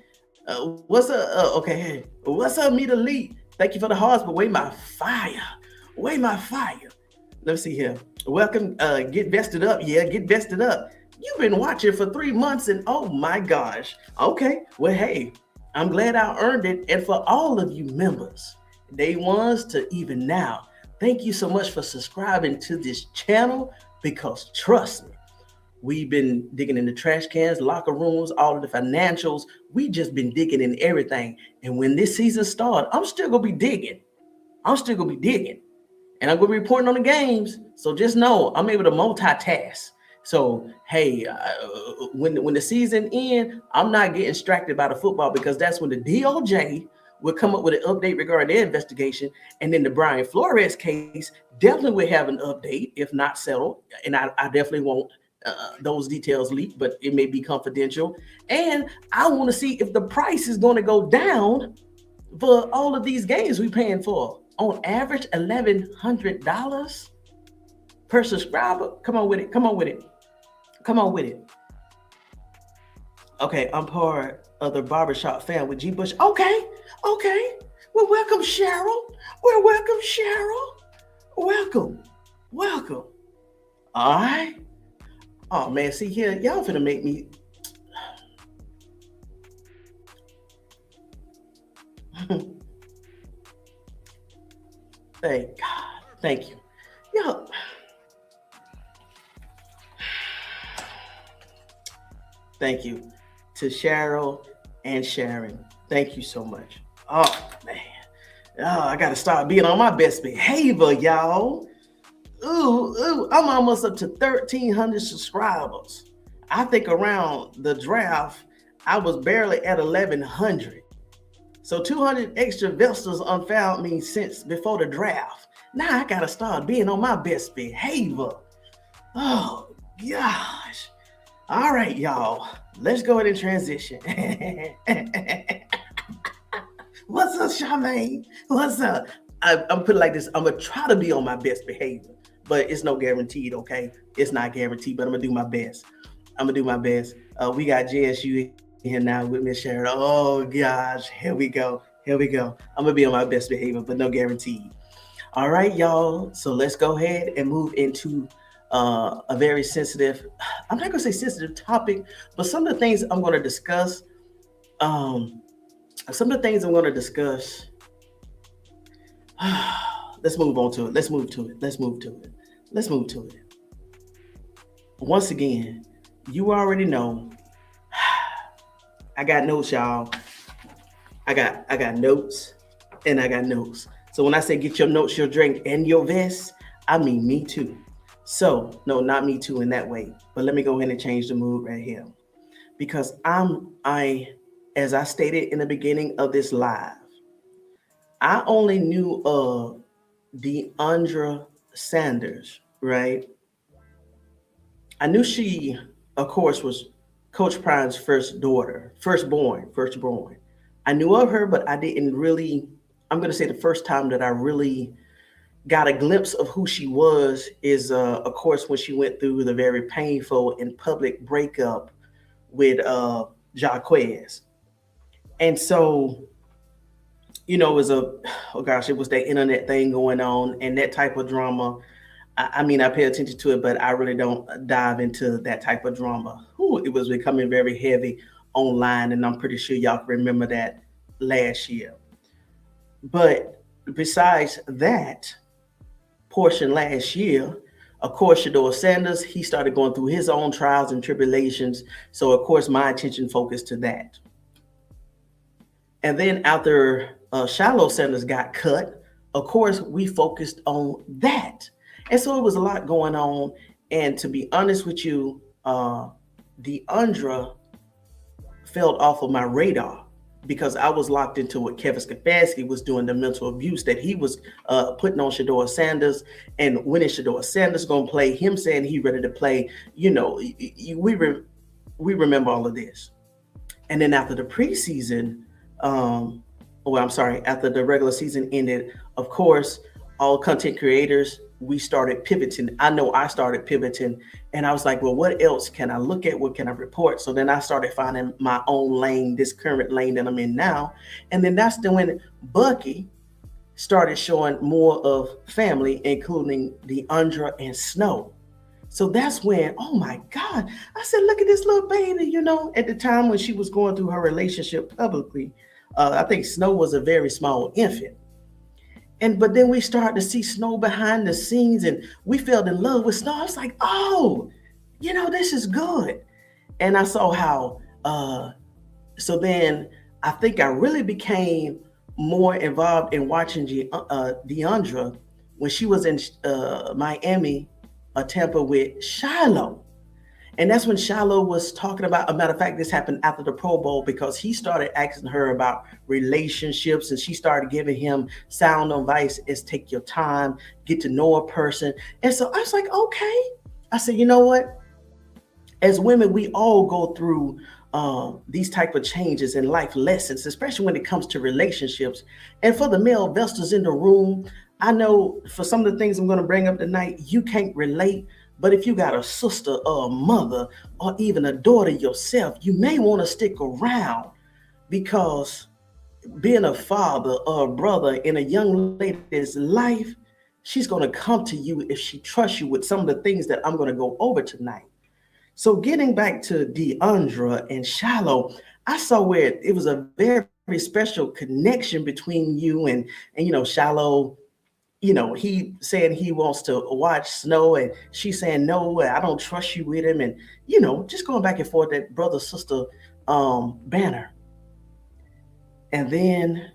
What's up? Okay, hey, what's up, Meet Elite? Thank you for the hearts, but wait my fire. Wait my fire. Let's see here. Welcome. Get vested up. Yeah, get vested up. You've been watching for 3 months, and oh my gosh. Okay. Well, hey, I'm glad I earned it. And for all of you members, day ones to even now, thank you so much for subscribing to this channel because trust me, we've been digging in the trash cans, locker rooms, all of the financials. We just been digging in everything. And when this season starts, I'm still gonna be digging. I'm still gonna be digging. And I'm gonna be reporting on the games. So just know I'm able to multitask. So hey, when the season ends, I'm not getting distracted by the football because that's when the DOJ will come up with an update regarding their investigation, and then the Brian Flores case definitely will have an update, if not settled. And I definitely won't those details leak, but it may be confidential. And I want to see if the price is going to go down for all of these games we paying for. On average, $1,100 per subscriber. Come on with it. Come on with it. Come on with it. Okay, I'm part of the barbershop fan with G. Bush. Okay, okay. Well, welcome, Cheryl. Well, welcome, Cheryl. Welcome. Welcome. All right. Oh, man, see here, y'all finna make me... Thank God. Thank you. Yo. Thank you to Cheryl and Sharon. Thank you so much. Oh, man. Oh, I got to start being on my best behavior, y'all. Ooh, I'm almost up to 1,300 subscribers. I think around the draft, I was barely at 1,100. So 200 extra Vestals unfound me since before the draft. Now I gotta start being on my best behavior. Oh gosh. All right, y'all. Let's go ahead and transition. What's up, Charmaine? What's up? I'm putting it like this. I'm gonna try to be on my best behavior, but it's no guaranteed, okay? It's not guaranteed, but I'm gonna do my best. I'm gonna do my best. We got JSU here now with Miss Sharon. Oh gosh, here we go. Here we go. I'm gonna be on my best behavior, but no guarantee. All right, y'all. So let's go ahead and move into a very sensitive, I'm not gonna say sensitive topic, but some of the things I'm gonna discuss. Some of the things I'm gonna discuss. Let's move on to it. Let's move to it. Let's move to it. Let's move to it. Once again, you already know. I got notes, y'all. I got notes and I got notes. So when I say get your notes, your drink, and your vest, I mean me too. So no, not me too in that way. But let me go ahead and change the mood right here. Because as I stated in the beginning of this live, I only knew of Deiondra Sanders, right? I knew she, of course, was Coach Prime's firstborn. I knew of her, but I didn't really. I'm going to say the first time that I really got a glimpse of who she was is, of course, when she went through the very painful and public breakup with Jaquez. And so, it was oh gosh, it was that internet thing going on and that type of drama. I mean, I pay attention to it, but I really don't dive into that type of drama. Ooh, it was becoming very heavy online, and I'm pretty sure y'all can remember that last year. But besides that portion last year, of course, Shedeur Sanders, he started going through his own trials and tribulations. So, of course, my attention focused to that. And then after Shedeur Sanders got cut, of course, we focused on that. And so it was a lot going on. And to be honest with you, Deiondra fell off of my radar because I was locked into what Kevin Stefanski was doing, the mental abuse that he was putting on Shedeur Sanders. And when is Shedeur Sanders going to play? Him saying he ready to play. We remember all of this. And then after the preseason, after the regular season ended, of course, all content creators, we started pivoting. I know I started pivoting, and I was like, well, what else can I look at? What can I report? So then I started finding my own lane, this current lane that I'm in now. And then that's when Bucky started showing more of family, including Deiondra and Snow. So that's when, oh my God, I said, look at this little baby, at the time when she was going through her relationship publicly. I think Snow was a very small infant. But then we started to see Snow behind the scenes, and we fell in love with Snow. I was like, oh, this is good. And I saw how, so then I think I really became more involved in watching Deiondra when she was in Miami, Tampa with Shiloh. And that's when Shiloh was talking about, a matter of fact, this happened after the Pro Bowl because he started asking her about relationships, and she started giving him sound advice is take your time, get to know a person. And so I was like, okay. I said, you know what? As women, we all go through these type of changes in life lessons, especially when it comes to relationships. And for the male investors in the room, I know for some of the things I'm going to bring up tonight, you can't relate. But if you got a sister or a mother or even a daughter yourself, you may want to stick around, because being a father or a brother in a young lady's life, she's going to come to you if she trusts you with some of the things that I'm going to go over tonight. So getting back to Deiondra and Shiloh, I saw where it was a very, very special connection between you and Shiloh. He saying he wants to watch Snow, and she's saying, no, I don't trust you with him. And, just going back and forth, that brother-sister banner. And then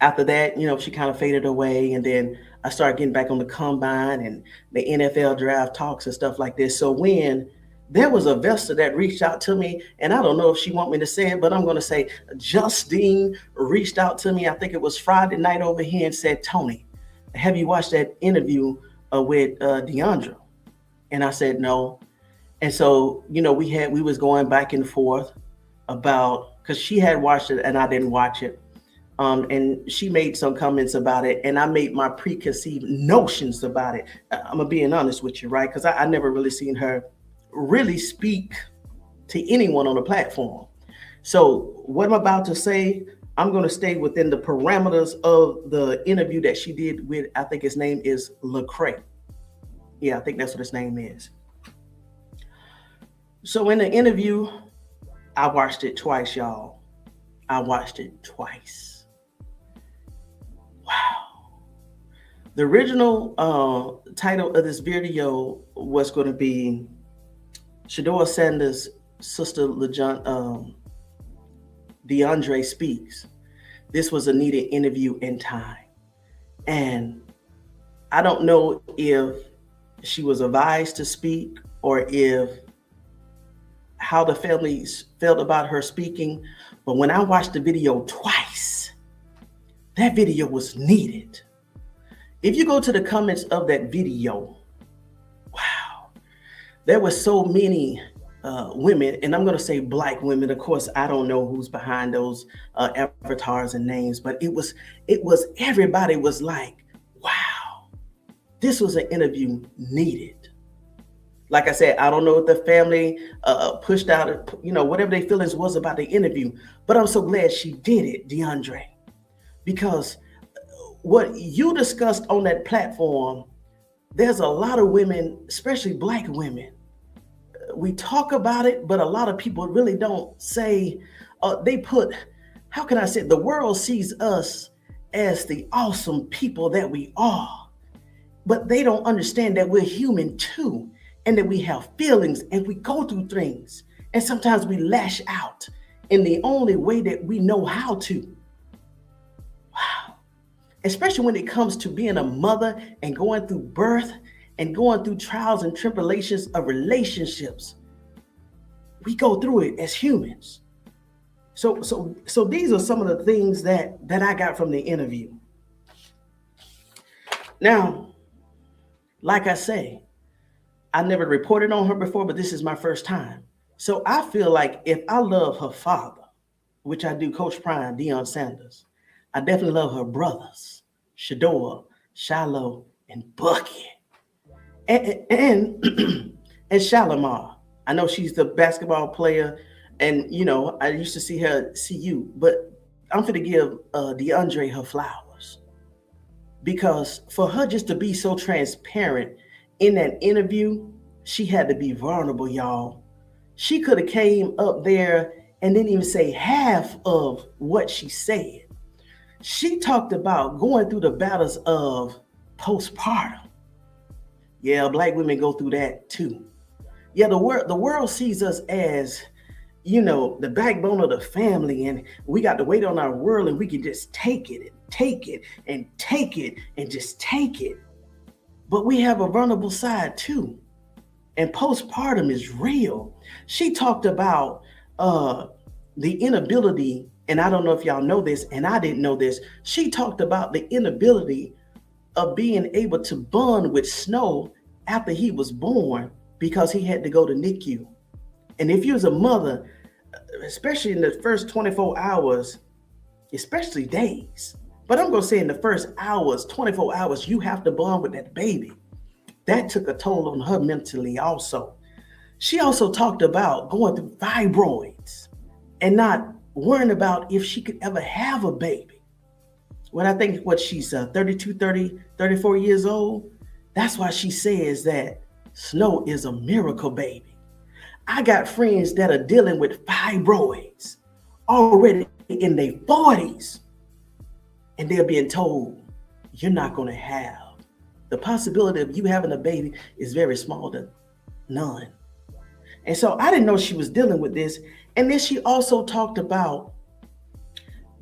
after that, she kind of faded away. And then I started getting back on the combine and the NFL draft talks and stuff like this. So when there was a investor that reached out to me, and I don't know if she want me to say it, but I'm going to say Justine reached out to me. I think it was Friday night over here, and said, Tony, have you watched that interview with Deiondra? And I said, no. And so, we was going back and forth about, because she had watched it and I didn't watch it. And she made some comments about it, and I made my preconceived notions about it. I'm going to be honest with you, right? Because I never really seen her really speak to anyone on the platform. So what I'm about to say, I'm going to stay within the parameters of the interview that she did with, I think his name is Lecrae. Yeah, I think that's what his name is. So in the interview, I watched it twice, y'all. I watched it twice. Wow. The original title of this video was going to be Shedeur Sanders' sister Deiondra Speaks. This was a needed interview in time. And I don't know if she was advised to speak or if how the families felt about her speaking. But when I watched the video twice, that video was needed. If you go to the comments of that video, wow, there were so many women, and I'm going to say black women. Of course, I don't know who's behind those avatars and names, but it was everybody was like, wow, this was an interview needed. Like I said, I don't know if the family pushed out, whatever their feelings was about the interview, but I'm so glad she did it, Deiondra, because what you discussed on that platform, there's a lot of women, especially black women. We talk about it, but a lot of people really don't say, they put, how can I say, the world sees us as the awesome people that we are, but they don't understand that we're human too, and that we have feelings and we go through things. And sometimes we lash out in the only way that we know how to. Wow. Especially when it comes to being a mother and going through birth and going through trials and tribulations of relationships. We go through it as humans. So these are some of the things that I got from the interview. Now, like I say, I never reported on her before, but this is my first time. So I feel like if I love her father, which I do, Coach Prime, Deiondra Sanders, I definitely love her brothers, Sheduer, Shiloh, and Bucky, and and Shalimar. I know she's the basketball player, and I used to see her at CU, but I'm going to give Deiondra her flowers, because for her just to be so transparent in that interview, she had to be vulnerable, y'all. She could have came up there and didn't even say half of what she said. She talked about going through the battles of postpartum. Yeah, black women go through that too. Yeah, the world sees us as, the backbone of the family, and we got to wait on our world, and we can just take it and take it and take it and just take it. But we have a vulnerable side too. And postpartum is real. She talked about the inability, and I don't know if y'all know this, and I didn't know this. She talked about the inability of being able to bond with Snow after he was born because he had to go to NICU. And if you was a mother, especially in the first 24 hours, especially days, but I'm going to say in the first hours, 24 hours, you have to bond with that baby. That took a toll on her mentally also. She also talked about going through fibroids and not worrying about if she could ever have a baby. When I think she's 34 years old, that's why she says that Snow is a miracle baby. I got friends that are dealing with fibroids already in their 40s, and they're being told, you're not going to have. The possibility of you having a baby is very small to none. And so I didn't know she was dealing with this. And then she also talked about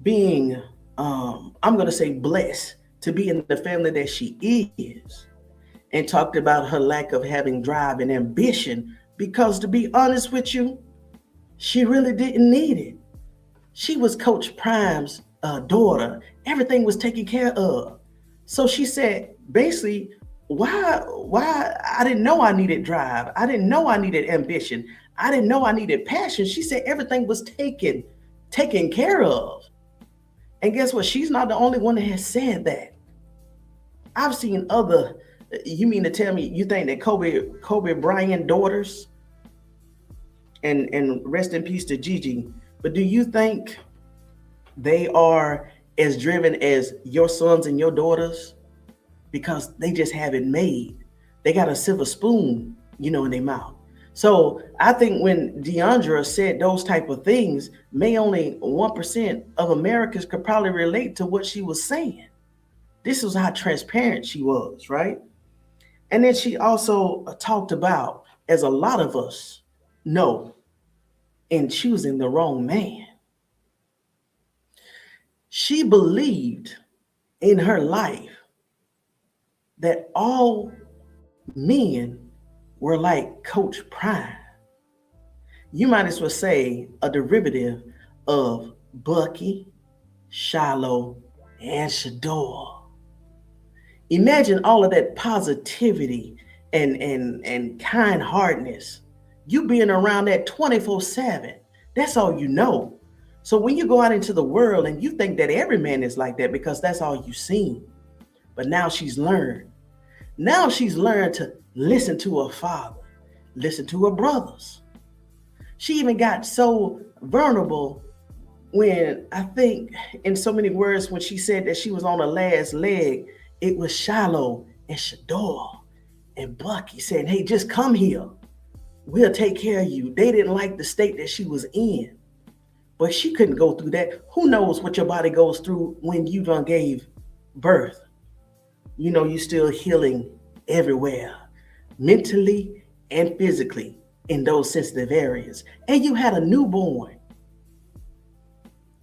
being, I'm going to say, blessed to be in the family that she is, and talked about her lack of having drive and ambition, because to be honest with you, she really didn't need it. She was Coach Prime's daughter. Everything was taken care of. So she said, basically, why I didn't know I needed drive. I didn't know I needed ambition. I didn't know I needed passion. She said everything was taken care of. And guess what? She's not the only one that has said that. I've seen other, you mean to tell me you think that Kobe Bryant daughters, and rest in peace to Gigi, but do you think they are as driven as your sons and your daughters? Because they just have it made. They got a silver spoon, in their mouth. So I think when Deiondra said those type of things, may only 1% of Americans could probably relate to what she was saying. This was how transparent she was, right? And then she also talked about, as a lot of us know, in choosing the wrong man. She believed in her life that all men were like Coach Prime. You might as well say a derivative of Bucky, Shiloh, and Sheduer. Imagine all of that positivity and kind-heartedness You being around that 24/7. That's all you know. So when you go out into the world and you think that every man is like that because that's all you've seen. But now she's learned. Now she's learned to listen to her father, listen to her brothers. She even got so vulnerable when I think, in so many words, when she said that she was on her last leg, it was Shiloh and Shedeur and Bucky saying, hey, just come here. We'll take care of you. They didn't like the state that she was in, but she couldn't go through that. Who knows what your body goes through when you done gave birth? You know, you're still healing everywhere, mentally and physically in those sensitive areas. And you had a newborn.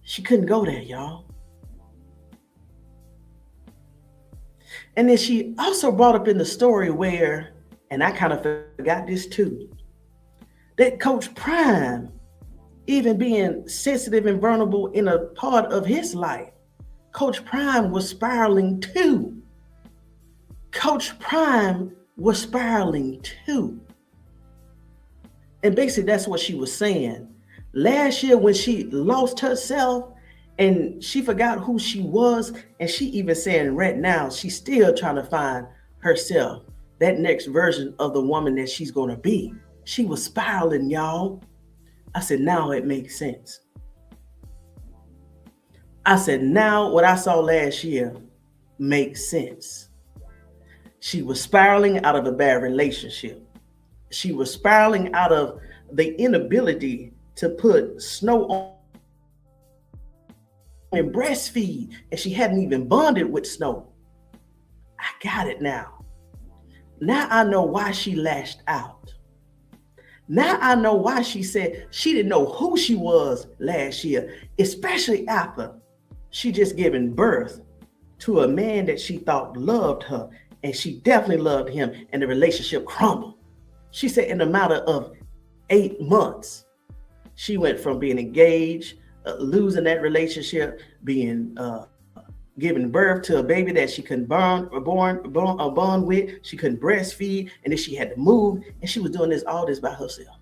She couldn't go there, y'all. And then she also brought up in the story where, and I kind of forgot this too, that Coach Prime, even being sensitive and vulnerable in a part of his life, Coach Prime was spiraling too. Coach Prime was spiraling too. And basically that's what she was saying. Last year when she lost herself and she forgot who she was, and she even saying right now, she's still trying to find herself, that next version of the woman that she's going to be. She was spiraling, y'all. I said, now it makes sense. I said, now what I saw last year makes sense. She was spiraling out of a bad relationship. She was spiraling out of the inability to put Snow on and breastfeed, and she hadn't even bonded with Snow. I got it now. Now I know why she lashed out. Now I know why she said she didn't know who she was last year, especially after she just given birth to a man that she thought loved her, and she definitely loved him, and the relationship crumbled. She said in a matter of 8 months, she went from being engaged, losing that relationship, being giving birth to a baby that she couldn't bond with, she couldn't breastfeed, and then she had to move, and she was doing all this by herself.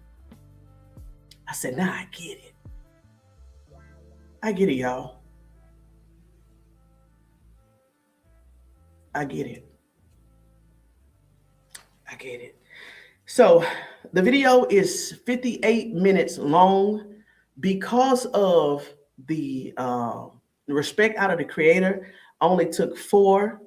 I said, now I get it. I get it, y'all. I get it. I get it. So the video is 58 minutes long because of the respect out of the creator. I only took 4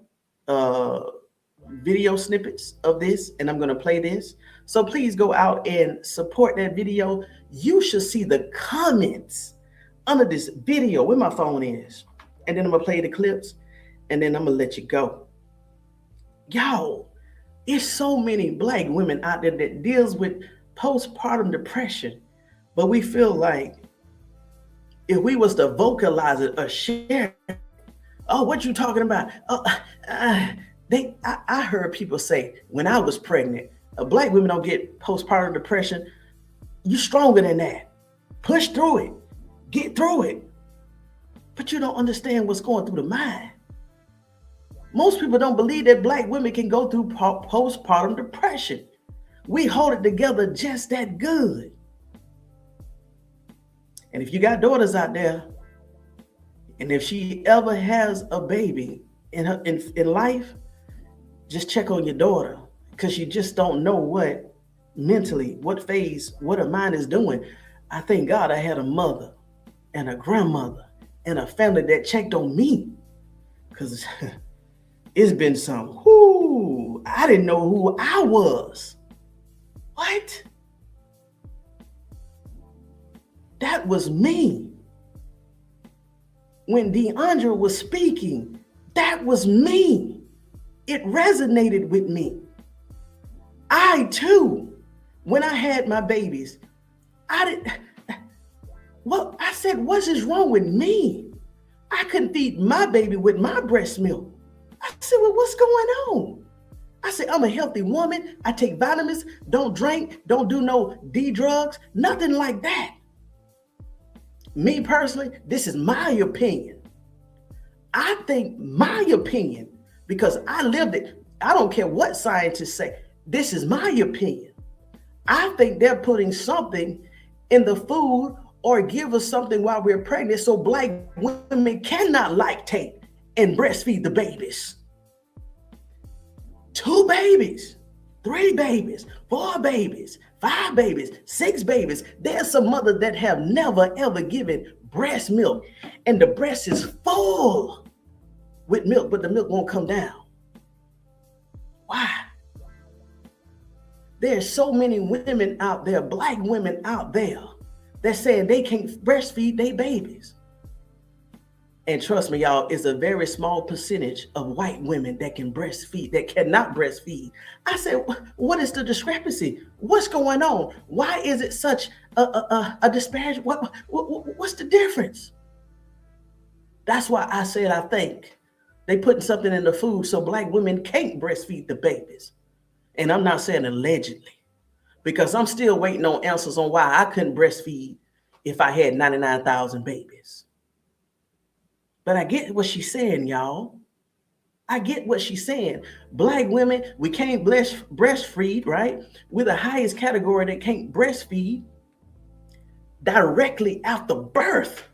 video snippets of this, and I'm going to play this. So please go out and support that video. You should see the comments under this video where my phone is. And then I'm going to play the clips, and then I'm going to let you go. Y'all, there's so many Black women out there that deals with postpartum depression, but we feel like if we was to vocalize it or share, oh, what you talking about? Oh, I heard people say when I was pregnant, Black women don't get postpartum depression. You stronger than that. Push through it. Get through it. But you don't understand what's going through the mind. Most people don't believe that Black women can go through postpartum depression. We hold it together just that good. And if you got daughters out there, and if she ever has a baby in life, just check on your daughter, because you just don't know what mentally, what phase, what her mind is doing. I thank God I had a mother and a grandmother and a family that checked on me, because it's been some, I didn't know who I was. What? That was me. When Deiondra was speaking, that was me. It resonated with me. I too, when I had my babies, I said, what is wrong with me? I couldn't feed my baby with my breast milk. I said, well, what's going on? I said, I'm a healthy woman. I take vitamins, don't drink, don't do no D drugs, nothing like that. Me personally, this is my opinion. I think my opinion, because I lived it. I don't care what scientists say. This is my opinion. I think they're putting something in the food or give us something while we're pregnant so black women cannot lactate and breastfeed the babies. 2 babies, 3 babies, 4 babies, 5 babies, 6 babies. There's some mothers that have never ever given breast milk, and the breast is full with milk, but the milk won't come down. Why? There's so many women out there, black women out there, that saying they can't breastfeed their babies. And trust me, y'all, it's a very small percentage of white women that can breastfeed, that cannot breastfeed. I said, what is the discrepancy? What's going on? Why is it such a disparity? What's the difference? That's why I said I think they putting something in the food so black women can't breastfeed the babies. And I'm not saying allegedly, because I'm still waiting on answers on why I couldn't breastfeed if I had 99,000 babies. But I get what she's saying, y'all. I get what she's saying. Black women, we can't breastfeed, right? We're the highest category that can't breastfeed directly after birth.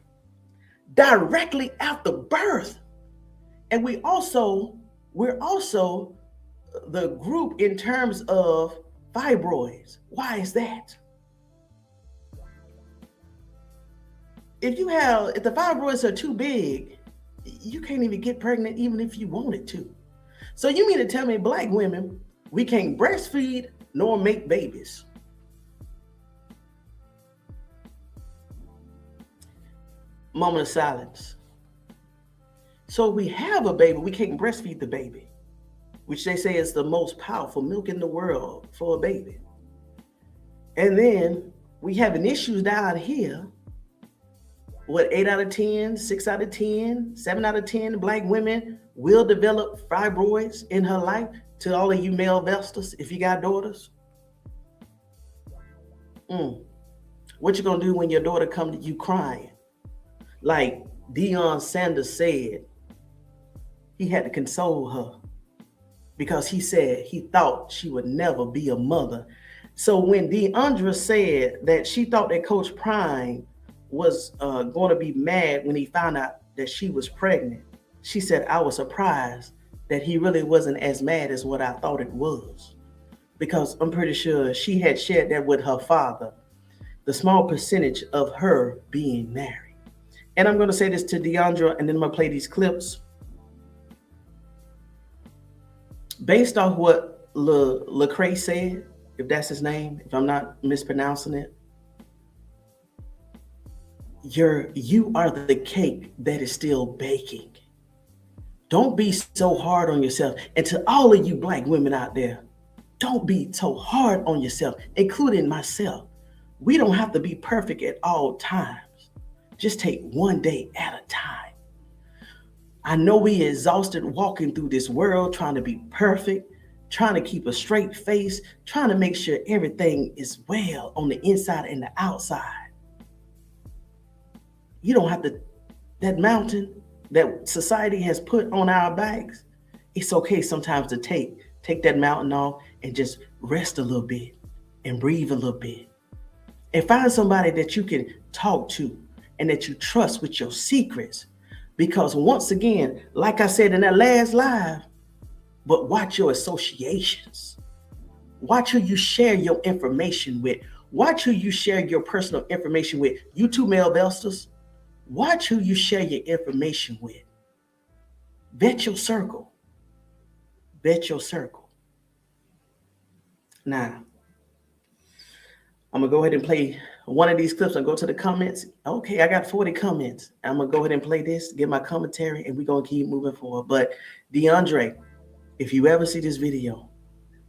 Directly after birth. And we're also the group in terms of fibroids. Why is that? If the fibroids are too big, you can't even get pregnant even if you wanted to. So you mean to tell me black women, we can't breastfeed nor make babies? Moment of silence. So we have a baby, we can't breastfeed the baby, which they say is the most powerful milk in the world for a baby. And then we having issues down here. What, 8 out of 10, 6 out of 10, 7 out of 10 black women will develop fibroids in her life? To all of you male investors, if you got daughters, what you gonna do when your daughter come to you crying? Like Deiondra Sanders said, he had to console her because he said he thought she would never be a mother. So when Deiondra said that she thought that Coach Prime was going to be mad when he found out that she was pregnant, she said, I was surprised that he really wasn't as mad as what I thought it was, because I'm pretty sure she had shared that with her father, the small percentage of her being married. And I'm going to say this to Deiondra, and then I'm going to play these clips. Based off what Lecrae said, if that's his name, if I'm not mispronouncing it, you are the cake that is still baking. Don't be so hard on yourself. And to all of you black women out there, don't be so hard on yourself, including myself. We don't have to be perfect at all times. Just take one day at a time. I know we exhausted walking through this world trying to be perfect, trying to keep a straight face, trying to make sure everything is well on the inside and the outside. You don't have to, that mountain that society has put on our backs, it's okay sometimes to take that mountain off and just rest a little bit and breathe a little bit. And find somebody that you can talk to and that you trust with your secrets. Because once again, like I said in that last live, but watch your associations. Watch who you share your information with. Watch who you share your personal information with. You two male investors, watch who you share your information with. Vet your circle. Vet your circle. Now, I'm going to go ahead and play one of these clips and go to the comments. Okay, I got 40 comments. I'm going to go ahead and play this, get my commentary, and we're going to keep moving forward. But Deiondra, if you ever see this video,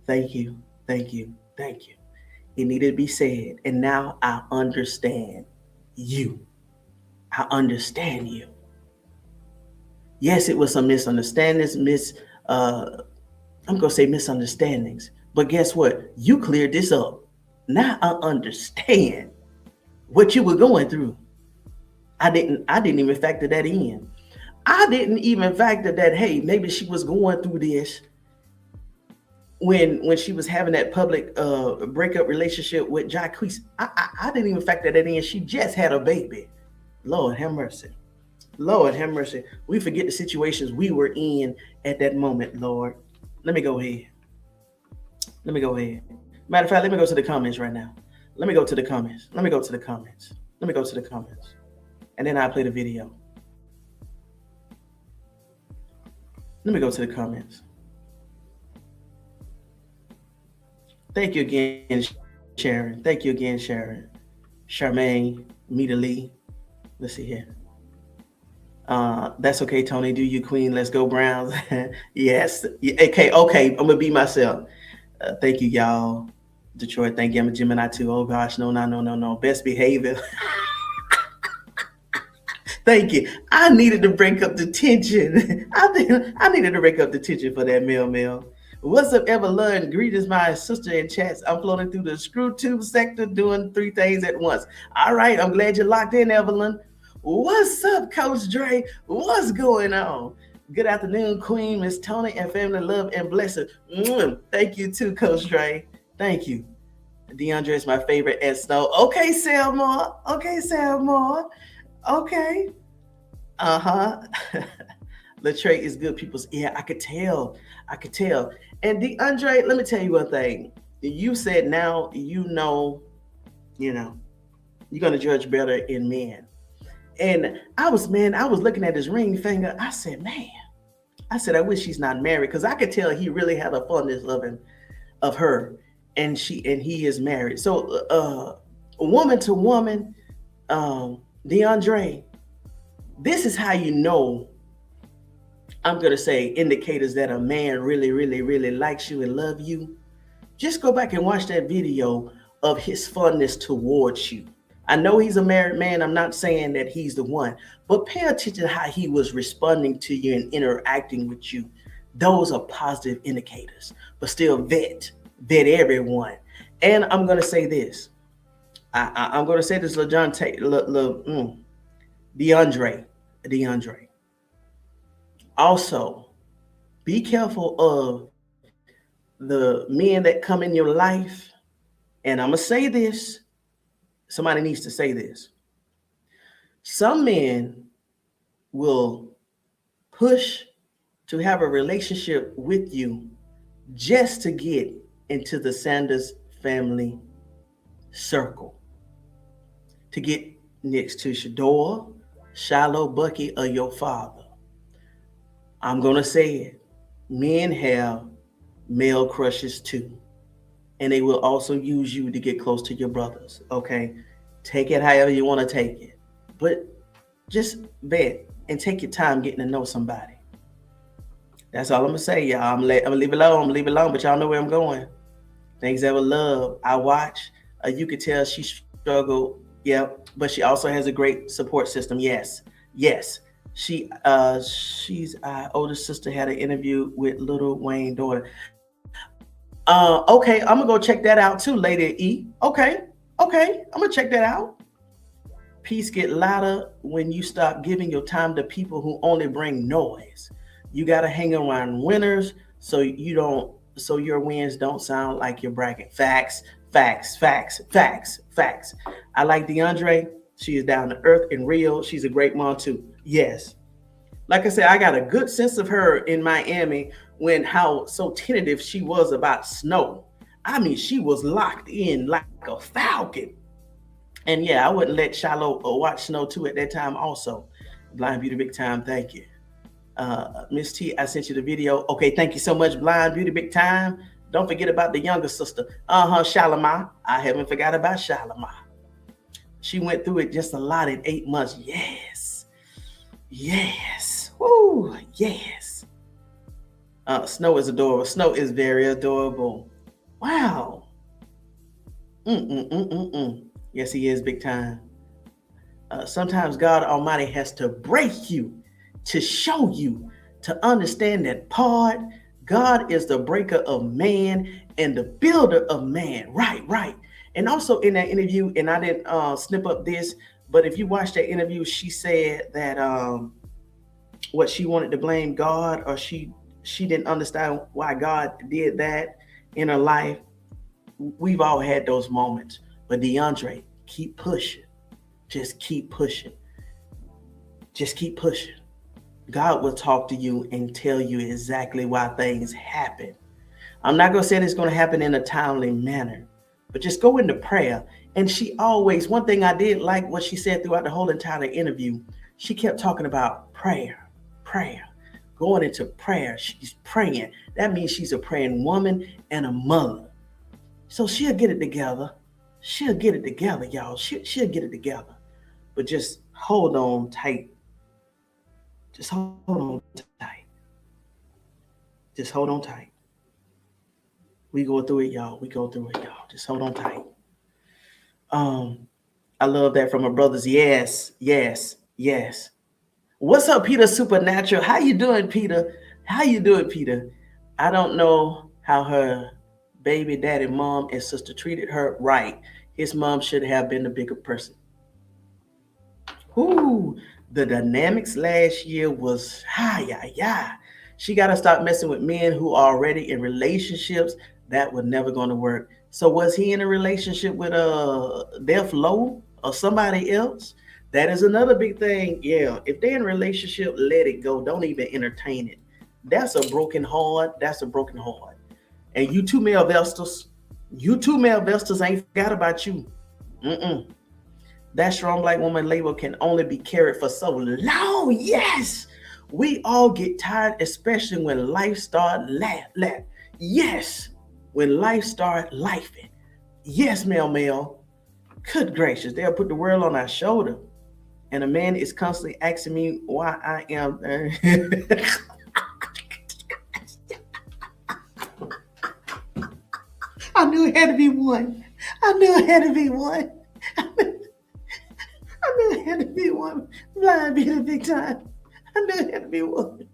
thank you, thank you, thank you. It needed to be said. And now I understand you. I understand you. Yes, it was some misunderstandings, I'm going to say misunderstandings. But guess what? You cleared this up. Now I understand what you were going through. I didn't even factor that in. I didn't even factor that, hey, maybe she was going through this when she was having that public breakup relationship with Jacquees. I didn't even factor that in. She just had a baby. Lord have mercy. Lord have mercy. We forget the situations we were in at that moment, Lord. Let me go ahead. Let me go ahead. Matter of fact, let me go to the comments right now. Let me go to the comments. Let me go to the comments. Let me go to the comments. And then I'll play the video. Let me go to the comments. Thank you again, Sharon. Thank you again, Sharon. Charmaine, Mita Lee. Let's see here. That's okay, Tony. Do you, Queen? Let's go, Browns. Yes. Okay. I'm gonna be myself. Thank you, y'all. Detroit, thank you. I'm a Gemini too. Oh gosh, no. Best behavior. Thank you. I needed to break up the tension. I needed to break up the tension for that mail. What's up, Evelyn? Greetings, my sister in chats. I'm floating through the screw tube sector doing 3 things at once. All right, I'm glad you're locked in, Evelyn. What's up, Coach Dre? What's going on? Good afternoon, Queen, Miss Tony, and family love and blessing. Thank you too, Coach Dre. Thank you. Deiondra is my favorite and Snow. Okay, Selma. Okay. Latrey is good people's. Yeah, I could tell. And Deiondra, let me tell you one thing. You said now you're gonna judge better in men. And I was looking at his ring finger. I said, I wish she's not married, because I could tell he really had a fondness of her, and he is married. So woman to woman, Deiondra, this is how you know, I'm gonna say, indicators that a man really likes you and love you. Just go back and watch that video of his fondness towards you. I know he's a married man. I'm not saying that he's the one, but pay attention to how he was responding to you and interacting with you. Those are positive indicators, but still vet everyone. And I'm going to say this. I'm going to say this, Deiondra. Also, be careful of the men that come in your life. And I'm going to say this. Somebody needs to say this. Some men will push to have a relationship with you just to get into the Sanders family circle, to get next to Sheduer, Shiloh, Bucky, or your father. I'm going to say it. Men have male crushes too. And they will also use you to get close to your brothers. Okay, take it however you want to take it, but just vet and take your time getting to know somebody. That's all I'm gonna say, y'all. I'm gonna leave it alone. But y'all know where I'm going. Things Ever Love. I watch. You could tell she struggled. Yeah, but she also has a great support system. Yes. She's older sister had an interview with Lil Wayne's daughter. Okay, I'm gonna go check that out too, Lady E. Okay, I'm gonna check that out. Peace get louder when you stop giving your time to people who only bring noise. You gotta hang around winners so your wins don't sound like you're bragging. Facts. I like Deiondra. She is down to earth and real. She's a great mom too. Yes. Like I said, I got a good sense of her in Miami when how so tentative she was about Snow. I mean, she was locked in like a falcon. And yeah, I wouldn't let Shiloh watch Snow too at that time also. Blind Beauty Big Time, thank you. Miss T, I sent you the video. Okay, thank you so much, Blind Beauty Big Time. Don't forget about the younger sister. Shalimar. I haven't forgot about Shalimar. She went through it just a lot in 8 months. Yes. Woo, yes. Snow is adorable. Snow is very adorable. Wow. Yes, he is big time. Sometimes God Almighty has to break you to show you to understand that part. God is the breaker of man and the builder of man. Right. And also in that interview, and I didn't snip up this, but if you watch that interview, she said that what she wanted to blame God, or she didn't understand why God did that. in her life. We've all had those moments. But Deiondra, keep pushing. Just keep pushing. Just keep pushing. God will talk to you and tell you exactly why things happen. I'm not going to say it's going to happen in a timely manner, but just go into prayer. And she always, one thing I did like what she said throughout the whole entire interview, she kept talking about prayer, prayer, going into prayer. She's praying. That means she's a praying woman and a mother. So she'll get it together. She'll get it together, y'all. She'll get it together. But just hold on tight. Just hold on tight. Just hold on tight. We go through it, y'all. We go through it, y'all. Just hold on tight. Um, I love that from my brothers. Yes, yes, yes. What's up, Peter Supernatural? How you doing, Peter? How you doing, Peter? I don't know how her baby daddy, mom, and sister treated her right. His mom should have been the bigger person. Ooh, the dynamics last year was yeah. She got to stop messing with men who are already in relationships. That was never going to work. So was he in a relationship with Def Low or somebody else? That is another big thing. Yeah, if they're in a relationship, let it go. Don't even entertain it. That's a broken heart. That's a broken heart. And you two male vestals, ain't forgot about you. Mm-mm. That strong black woman label can only be carried for so long. Yes, we all get tired, especially when life start laugh. Yes, when life start lifing. Yes, Mel. Good gracious, they'll put the world on our shoulder. And a man is constantly asking me why I am. I knew it had to be one. I knew it had to be one. I knew it had to be one. Blind be the big time. I knew it had to be one.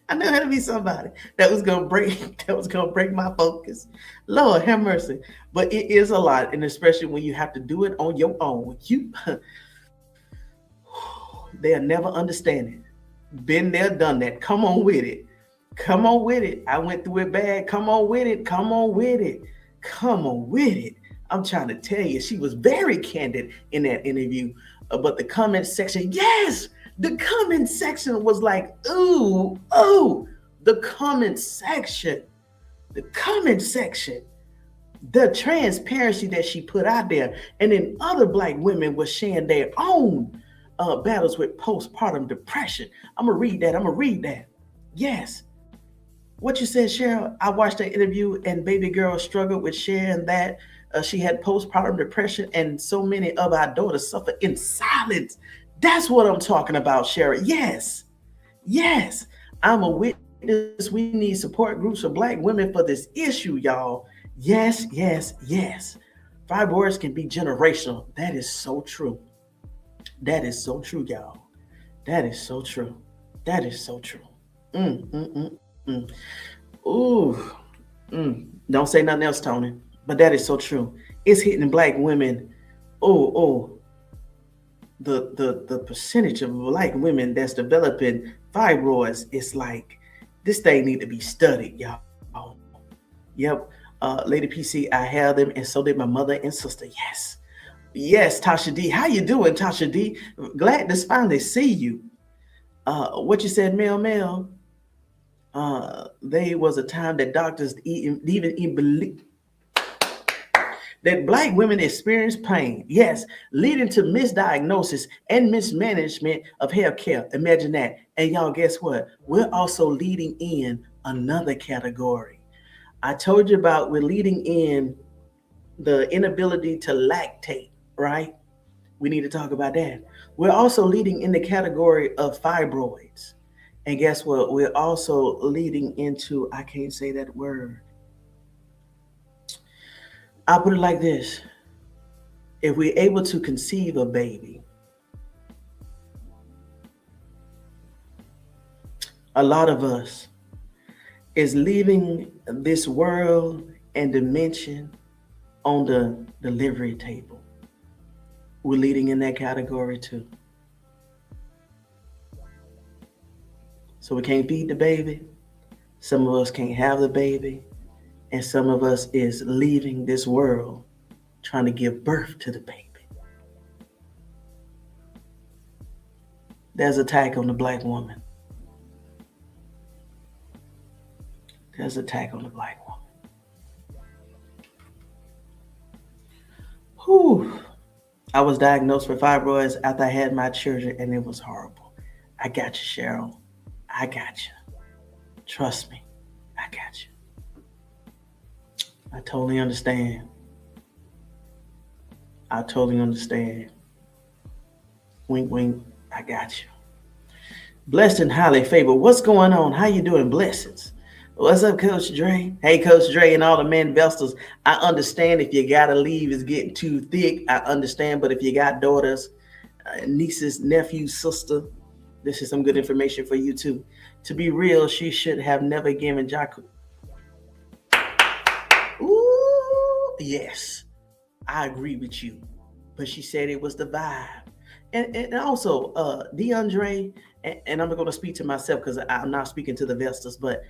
I knew it had to be somebody that was gonna break my focus. Lord have mercy. But it is a lot, and especially when you have to do it on your own. They'll never understand it. Been there, done that. Come on with it. Come on with it. I went through it bad. Come on with it. Come on with it. Come on with it. I'm trying to tell you, she was very candid in that interview. But the comment section, yes, the comment section was like, ooh, the comment section, the transparency that she put out there. And then other black women were sharing their own battles with postpartum depression. I'm going to read that. Yes. What you said, Cheryl, I watched that interview and baby girl struggled with sharing that. She had postpartum depression, and so many of our daughters suffer in silence. That's what I'm talking about, Cheryl. Yes. I'm a witness. We need support groups for black women for this issue, y'all. Yes. Fibroids can be generational. That is so true. That is so true, y'all. That is so true. Ooh. Don't say nothing else, Tony. But that is so true. It's hitting black women. The percentage of black women that's developing fibroids is like, this thing need to be studied, y'all. Yep. Lady PC, I have them, and so did my mother and sister. Yes, Tasha D. How you doing, Tasha D? Glad to finally see you. What you said, Mel? There was a time that doctors even believe that black women experience pain, yes, leading to misdiagnosis and mismanagement of healthcare. Imagine that. And y'all, guess what? We're also leading in another category. I told you about we're leading in the inability to lactate, right? We need to talk about that. We're also leading in the category of fibroids. And guess what? We're also leading into, I can't say that word. I'll put it like this. If we're able to conceive a baby, a lot of us is leaving this world and dimension on the delivery table. We're leading in that category too. So we can't feed the baby. Some of us can't have the baby. And some of us is leaving this world trying to give birth to the baby. There's attack on the black woman. There's attack on the black woman. Whew. I was diagnosed with fibroids after I had my children, and it was horrible. I got you, Cheryl. I got you. Trust me. I got you. I totally understand. I totally understand. Wink, wink. I got you. Blessed and highly favored. What's going on? How you doing? Blessings. What's up, Coach Dre? Hey, Coach Dre and all the men investors. I understand if you gotta leave, it's getting too thick. I understand, but if you got daughters, nieces, nephews, sister, this is some good information for you too. To be real, she should have never given Jaku. Ooh, yes, I agree with you. But she said it was the vibe. And also, Deiondra, and I'm going to speak to myself because I'm not speaking to the investors, but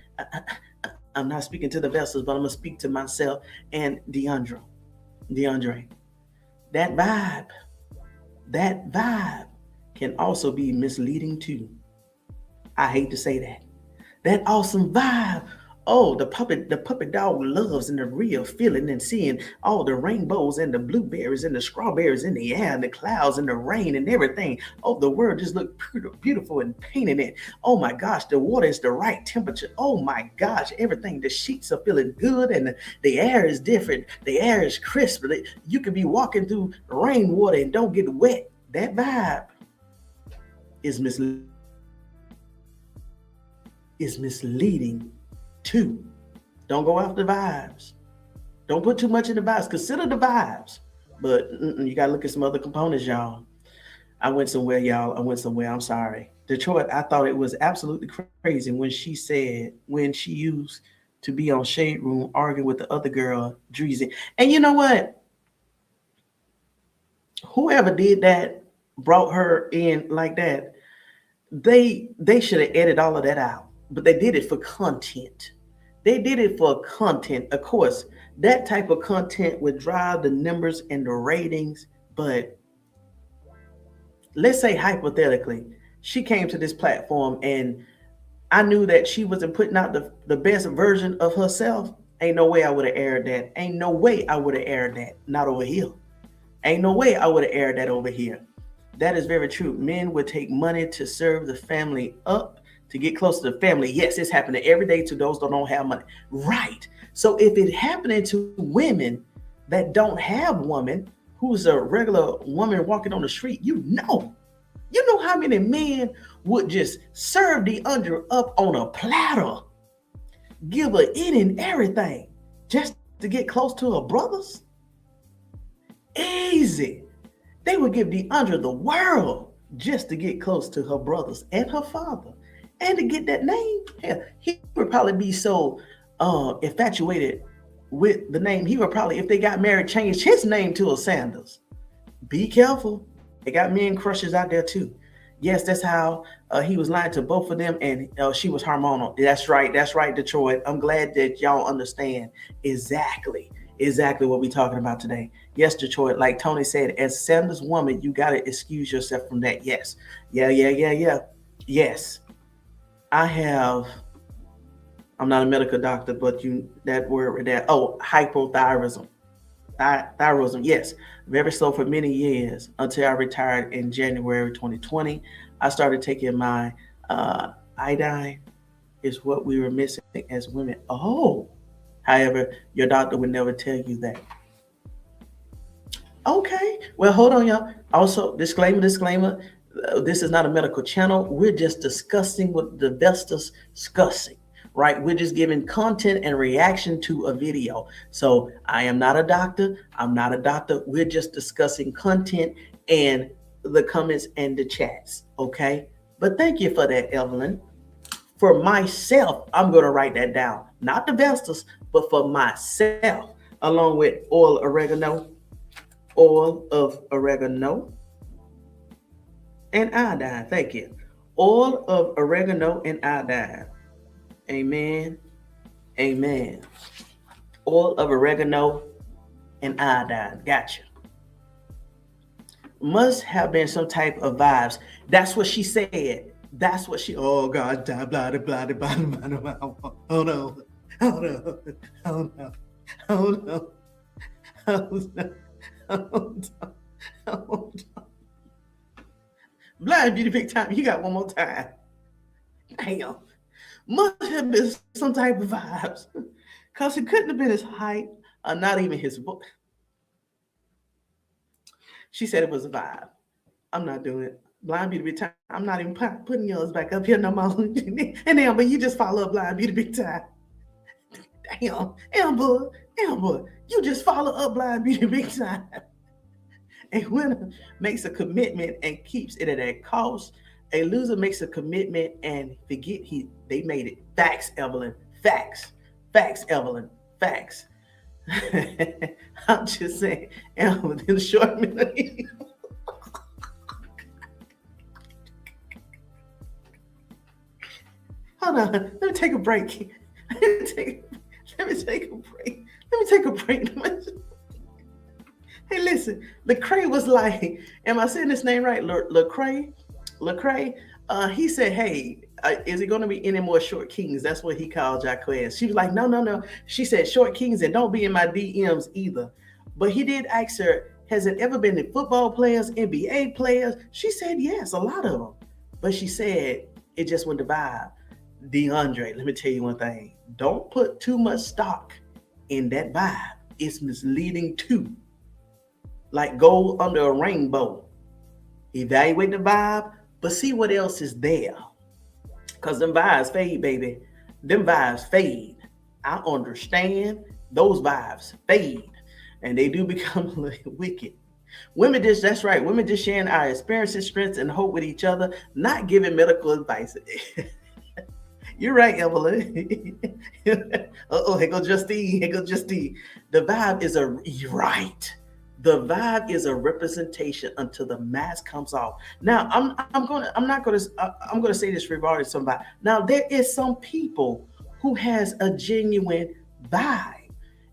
I'm not speaking to the investors, but I'm going to speak to myself and Deiondra. That vibe can also be misleading too. I hate to say that. That awesome vibe. Oh, the puppet dog loves in the real feeling and seeing all the rainbows and the blueberries and the strawberries in the air and the clouds and the rain and everything. Oh, the world just looked beautiful and painting it. Oh my gosh, the water is the right temperature. Oh my gosh, everything. The sheets are feeling good and the air is different. The air is crisp. You could be walking through rainwater and don't get wet. That vibe is misleading too. Don't go after vibes. Don't put too much in the vibes. Consider the vibes, but you gotta look at some other components, y'all. I went somewhere, y'all. I'm sorry. Detroit, I thought it was absolutely crazy when she used to be on Shade Room arguing with the other girl, Dreezy. And you know what? Whoever did that, brought her in like that, they should have edited all of that out. But they did it for content. Of course, that type of content would drive the numbers and the ratings. But let's say hypothetically, she came to this platform and I knew that she wasn't putting out the best version of herself. Ain't no way I would have aired that. Ain't no way I would have aired that. Not over here. Ain't no way I would have aired that over here. That is very true. Men would take money to serve the family up, to get close to the family. Yes, it's happening every day to those that don't have money. Right. So if it happening to women that don't have women, who's a regular woman walking on the street, you know how many men would just serve Deiondra up on a platter, give her it and everything, just to get close to her brothers? Easy. They would give Deiondra the world just to get close to her brothers and her father. And to get that name, hell, he would probably be so infatuated with the name. He would probably, if they got married, change his name to a Sanders. Be careful. They got men crushes out there too. Yes, that's how he was lying to both of them, and she was hormonal. That's right, Detroit. I'm glad that y'all understand exactly what we're talking about today. Yes, Detroit, like Tony said, as Sanders woman, you got to excuse yourself from that. Yes. Yeah. Yes. I'm not a medical doctor, but hypothyroidism. Thyroidism, yes. Very slow for many years until I retired in January 2020. I started taking my iodine, is what we were missing as women. Oh, however, your doctor would never tell you that. Okay, well, hold on, y'all. Also, disclaimer, this is not a medical channel. We're just discussing what the investors discussing, right? We're just giving content and reaction to a video. So I am not a doctor. We're just discussing content and the comments and the chats, okay? But thank you for that, Evelyn. For myself, I'm going to write that down. Not the investors, but for myself, along with oil of oregano, and iodine. Thank you. Oil of oregano and iodine. Amen. oil of oregano, and iodine. Gotcha. Must have been some type of vibes. That's what she said. That's what she. Oh God, blah blah blah blah blah blah. Oh no, oh no, oh no, oh no, oh no, oh no, oh no. Blind Beauty Big Time. You got one more time. Damn. Must have been some type of vibes, cause it couldn't have been his height or not even his voice. She said it was a vibe. I'm not doing it. Blind Beauty Big Time. I'm not even putting yours back up here no more. And then, but you just follow up Blind Beauty Big Time. Damn, Amber, you just follow up Blind Beauty Big Time. A winner makes a commitment and keeps it at a cost. A loser makes a commitment and forget they made it. Facts, Evelyn. Facts. Facts, Evelyn. Facts. I'm just saying, Evelyn, in the short minute. Hold on. Let me take a break. Let me take a break. Hey, listen. Lecrae was like, am I saying this name right? Lecrae. He said, hey, is it going to be any more short kings? That's what he called Jaquez. She was like, no. She said, short kings, and don't be in my DMs either. But he did ask her, has it ever been in football players, NBA players? She said, yes, a lot of them. But she said, it just went to vibe. Deiondra, let me tell you one thing. Don't put too much stock in that vibe. It's misleading too. Like gold under a rainbow. Evaluate the vibe, but see what else is there. Because them vibes fade, baby. Them vibes fade. I understand those vibes fade. And they do become wicked. That's right. Women just sharing our experiences, strengths, and hope with each other, not giving medical advice. You're right, Evelyn. Uh-oh, here goes Justine. The vibe is The vibe is a representation until the mask comes off. Now, I'm gonna say this regarding somebody. Now, there is some people who has a genuine vibe,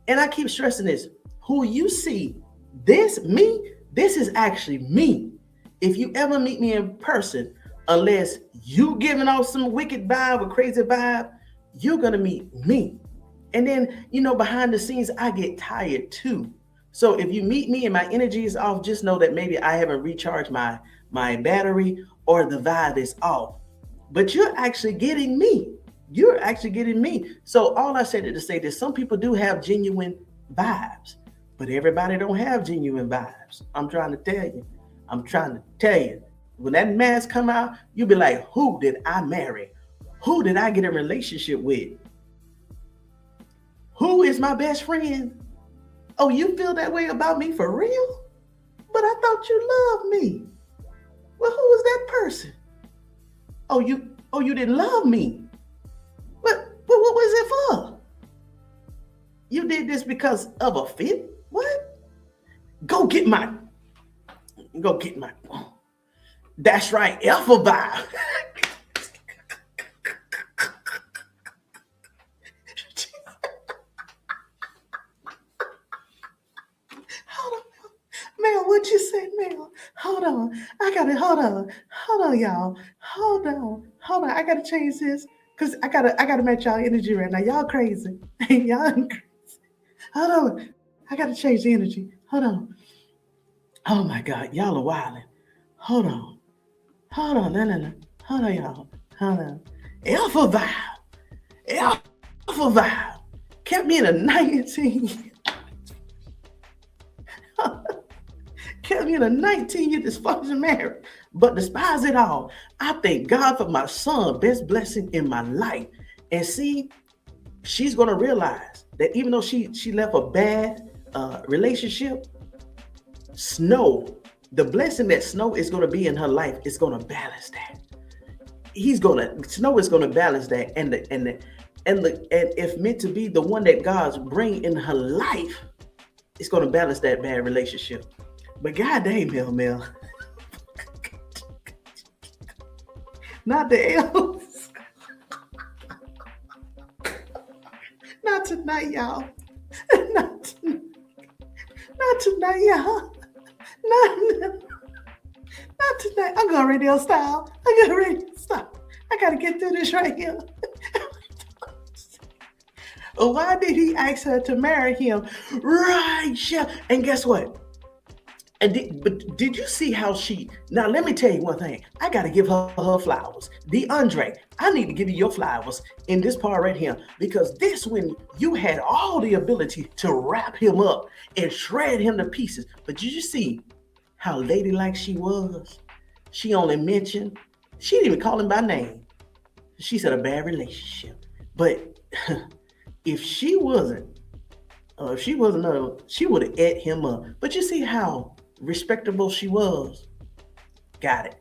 and I keep stressing this. Who you see, this is actually me. If you ever meet me in person, unless you giving off some wicked vibe or crazy vibe, you're gonna meet me. And then, behind the scenes, I get tired too. So if you meet me and my energy is off, just know that maybe I haven't recharged my battery or the vibe is off. But you're actually getting me. So all I said to say this, some people do have genuine vibes, but everybody don't have genuine vibes. I'm trying to tell you. When that mask come out, you'll be like, who did I marry? Who did I get a relationship with? Who is my best friend? Oh, you feel that way about me for real? But I thought you loved me. Well, who was that person? Oh, you didn't love me. What was it for? You did this because of a fit? What? Go get my. That's right, alpha vibe. Mel, what'd you say, Mel? Hold on, y'all. Hold on. I gotta change this because I gotta match y'all energy right now. Y'all crazy. Y'all crazy. Hold on. I gotta change the energy. Hold on. Oh my God, y'all are wilding. Hold on. No. Hold on, y'all. Hold on. Alpha vibe. Kept me in a 19. Kept me in a 19-year dysfunction marriage, but despise it all. I thank God for my son, best blessing in my life. And see, she's gonna realize that even though she left a bad relationship, the blessing that Snow is gonna be in her life is gonna balance that. Snow is gonna balance that, and if meant to be the one that God's bring in her life, it's gonna balance that bad relationship. But God dang, Mel. Not the L's. Not tonight, y'all. not, tonight, not tonight, y'all. Not, not tonight. I'm going radio style. I'm going radio style. I gotta get through this right here. Why did he ask her to marry him? Right, yeah. And guess what? But did you see how she? Now let me tell you one thing. I gotta give her flowers. Deiondra, I need to give you your flowers in this part right here because this when you had all the ability to wrap him up and shred him to pieces. But did you see how ladylike she was? She only mentioned. She didn't even call him by name. She said a bad relationship. But if she wasn't, she would have ate him up. But you see how respectable she was. Got it.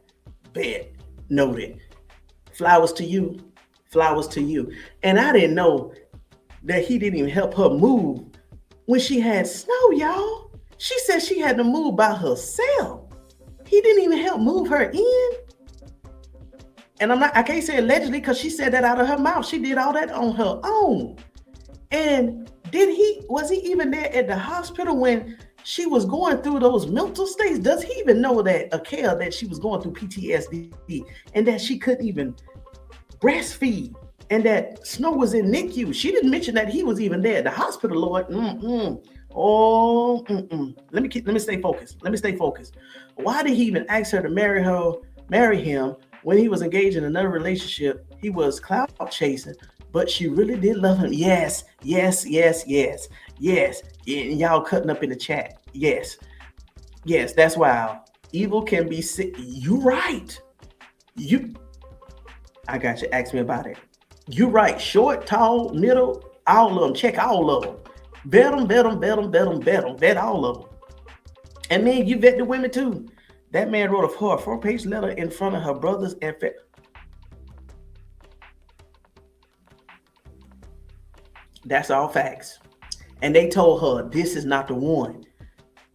Bet. Noted. Flowers to you. Flowers to you. And I didn't know that he didn't even help her move when she had snow, y'all. She said she had to move by herself. He didn't even help move her in. And I can't say allegedly because she said that out of her mouth. She did all that on her own. And was he even there at the hospital when she was going through those mental states? Does he even know that that she was going through PTSD and that she couldn't even breastfeed and that Snow was in NICU? She didn't mention that he was even there at the hospital, Lord. Let me stay focused. Why did he even ask her to marry him when he was engaged in another relationship? He was clout chasing, but she really did love him. Yes. And y'all cutting up in the chat. Yes, that's wild. Evil can be sick. You right. I got you. Ask me about it. You right. Short, tall, middle, all of them. Check all of them. Vet them. Vet all of them. And man, you vet the women too. That man wrote a 4-page letter in front of her brothers and that's all facts. And they told her this is not the one.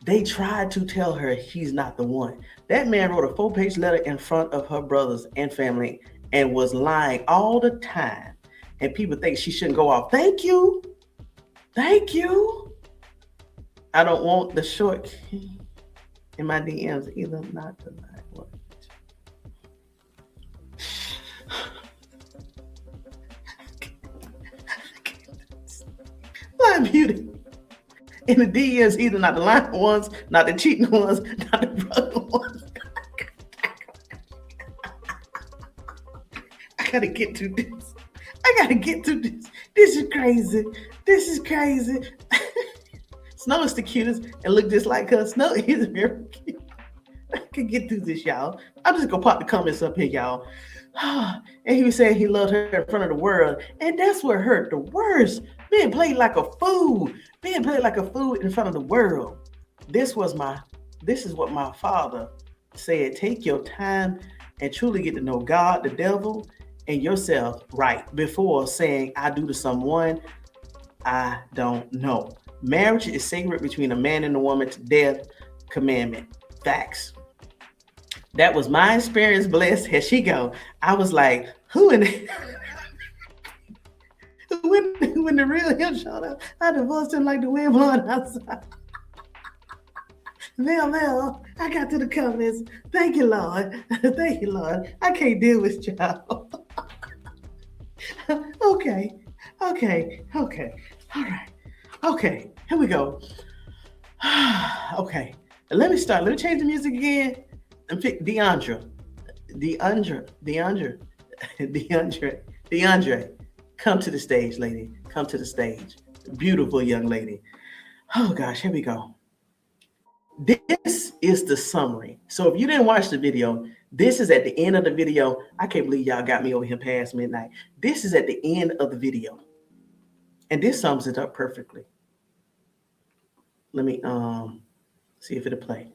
They tried to tell her he's not the one. That man wrote a 4-page letter in front of her brothers and family and was lying all the time. And people think she shouldn't go off. Thank you. I don't want the short key in my DMs either. Not tonight. What? My beauty. In the DMs, either not the lying ones, not the cheating ones, not the brother ones. I gotta get to this. This is crazy. Snow is the cutest and look just like her. Snow is very cute. I can get through this, y'all. I'm just gonna pop the comments up here, y'all. And he was saying he loved her in front of the world. And that's what hurt the worst. Being played like a fool in front of the world. This is what my father said. Take your time and truly get to know God, the devil, and yourself right before saying I do to someone I don't know. Marriage is sacred between a man and a woman to death commandment. Facts. That was my experience, blessed. Here she go. I was like, when the real him showed up, I divorced him like the wind blowing outside. Well, I got to the comments. Thank you, Lord. I can't deal with y'all. Okay. All right. Okay, here we go. Okay, let me start. Let me change the music again and pick Deiondra. Come to the stage, lady. Come to the stage. Beautiful young lady. Oh gosh, here we go. This is the summary. So if you didn't watch the video, this is at the end of the video. I can't believe y'all got me over here past midnight. This is at the end of the video. And this sums it up perfectly. Let me see if it'll play.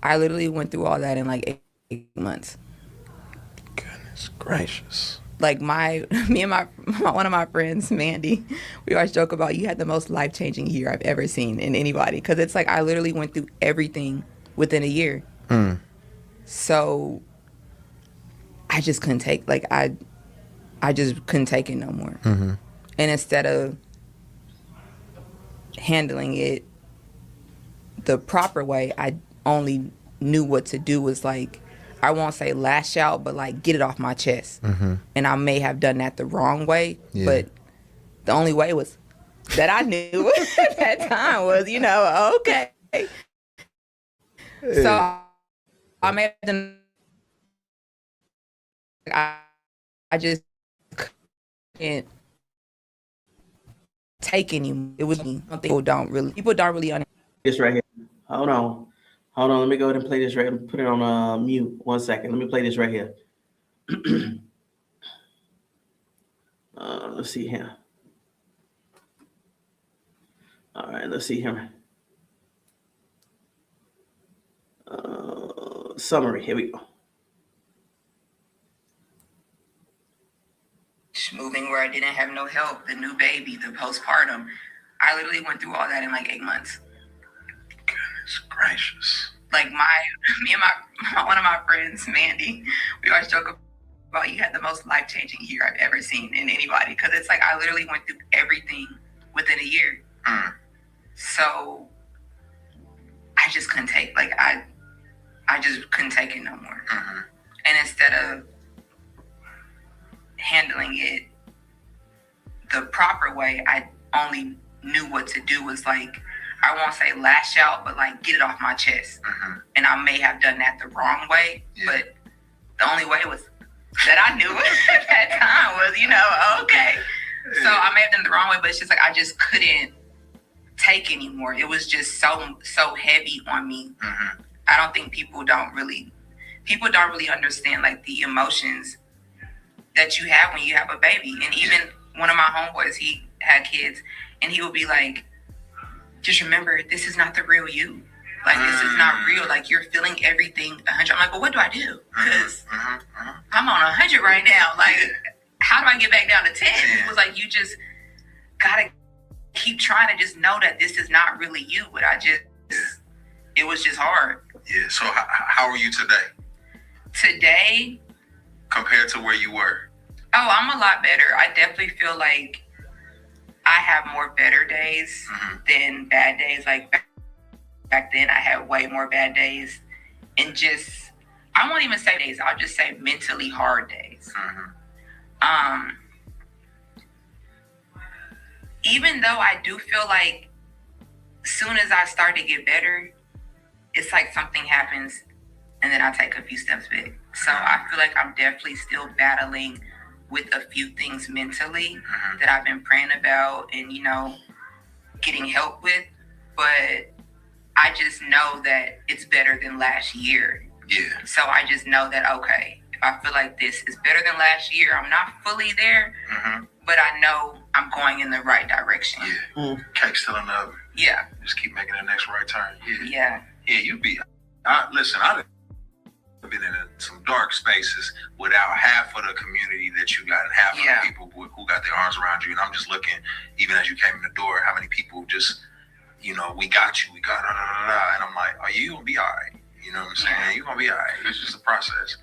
I literally went through all that in like 8 months. Goodness gracious. Like me and one of my friends, Mandy, we always joke about you had the most life-changing year I've ever seen in anybody. Because it's like I literally went through everything within a year. So I just couldn't take, I just couldn't take it no more. And instead of handling it the proper way, I only knew what to do was like, I won't say lash out, but like get it off my chest. And I may have done that the wrong way, but the only way was that I knew at that time was, okay. So I may have done, I just couldn't take anymore. It was me. People don't really understand. This right here. Hold on. Let me go ahead and play this right. Put it on mute. 1 second. Let me play this right here. Let's see here. All right. Let's see here. Summary. Here we go. Moving where I didn't have no help, the new baby, the postpartum. I literally went through all that in like 8 months. Goodness gracious. Like me and one of my friends, Mandy, we always joke about you had the most life-changing year I've ever seen in anybody, because it's like I literally went through everything within a year. So I just couldn't take, like I just couldn't take it no more. And instead of handling it the proper way, I only knew what to do was like, I won't say lash out, but like get it off my chest. And I may have done that the wrong way, but the only way was that I knew at that time was, okay. So I may have done it the wrong way, but it's just like I just couldn't take anymore. It was just so heavy on me. I don't think people don't really understand like the emotions that you have when you have a baby. And even one of my homeboys, he had kids, and he would be like, just remember, this is not the real you. Like, this is not real. Like, you're feeling everything 100. I'm like, well, what do I do? Because I'm on 100 right now. Like, how do I get back down to 10? He was like, you just gotta keep trying to just know that this is not really you. But it was just hard. Yeah. So how are you today? Today, compared to where you were? Oh, I'm a lot better. I definitely feel like I have more better days than bad days. Like back then, I had way more bad days. And just, I won't even say days. I'll just say mentally hard days. Even though I do feel like as soon as I start to get better, it's like something happens and then I take a few steps back. So I feel like I'm definitely still battling with a few things mentally that I've been praying about and, getting help with. But I just know that it's better than last year. Yeah. So I just know that, okay, if I feel like this is better than last year, I'm not fully there, but I know I'm going in the right direction. Yeah. Cake still in the oven. Yeah. Just keep making the next right turn. Yeah. Yeah, you be. Listen, I've been in some dark spaces without half of the community that you got and half of the people who got their arms around you. And I'm just looking, even as you came in the door, how many people just, we got you, and I'm like, are you gonna be all right? You know what I'm saying? Yeah. You're gonna be all right. It's just a process.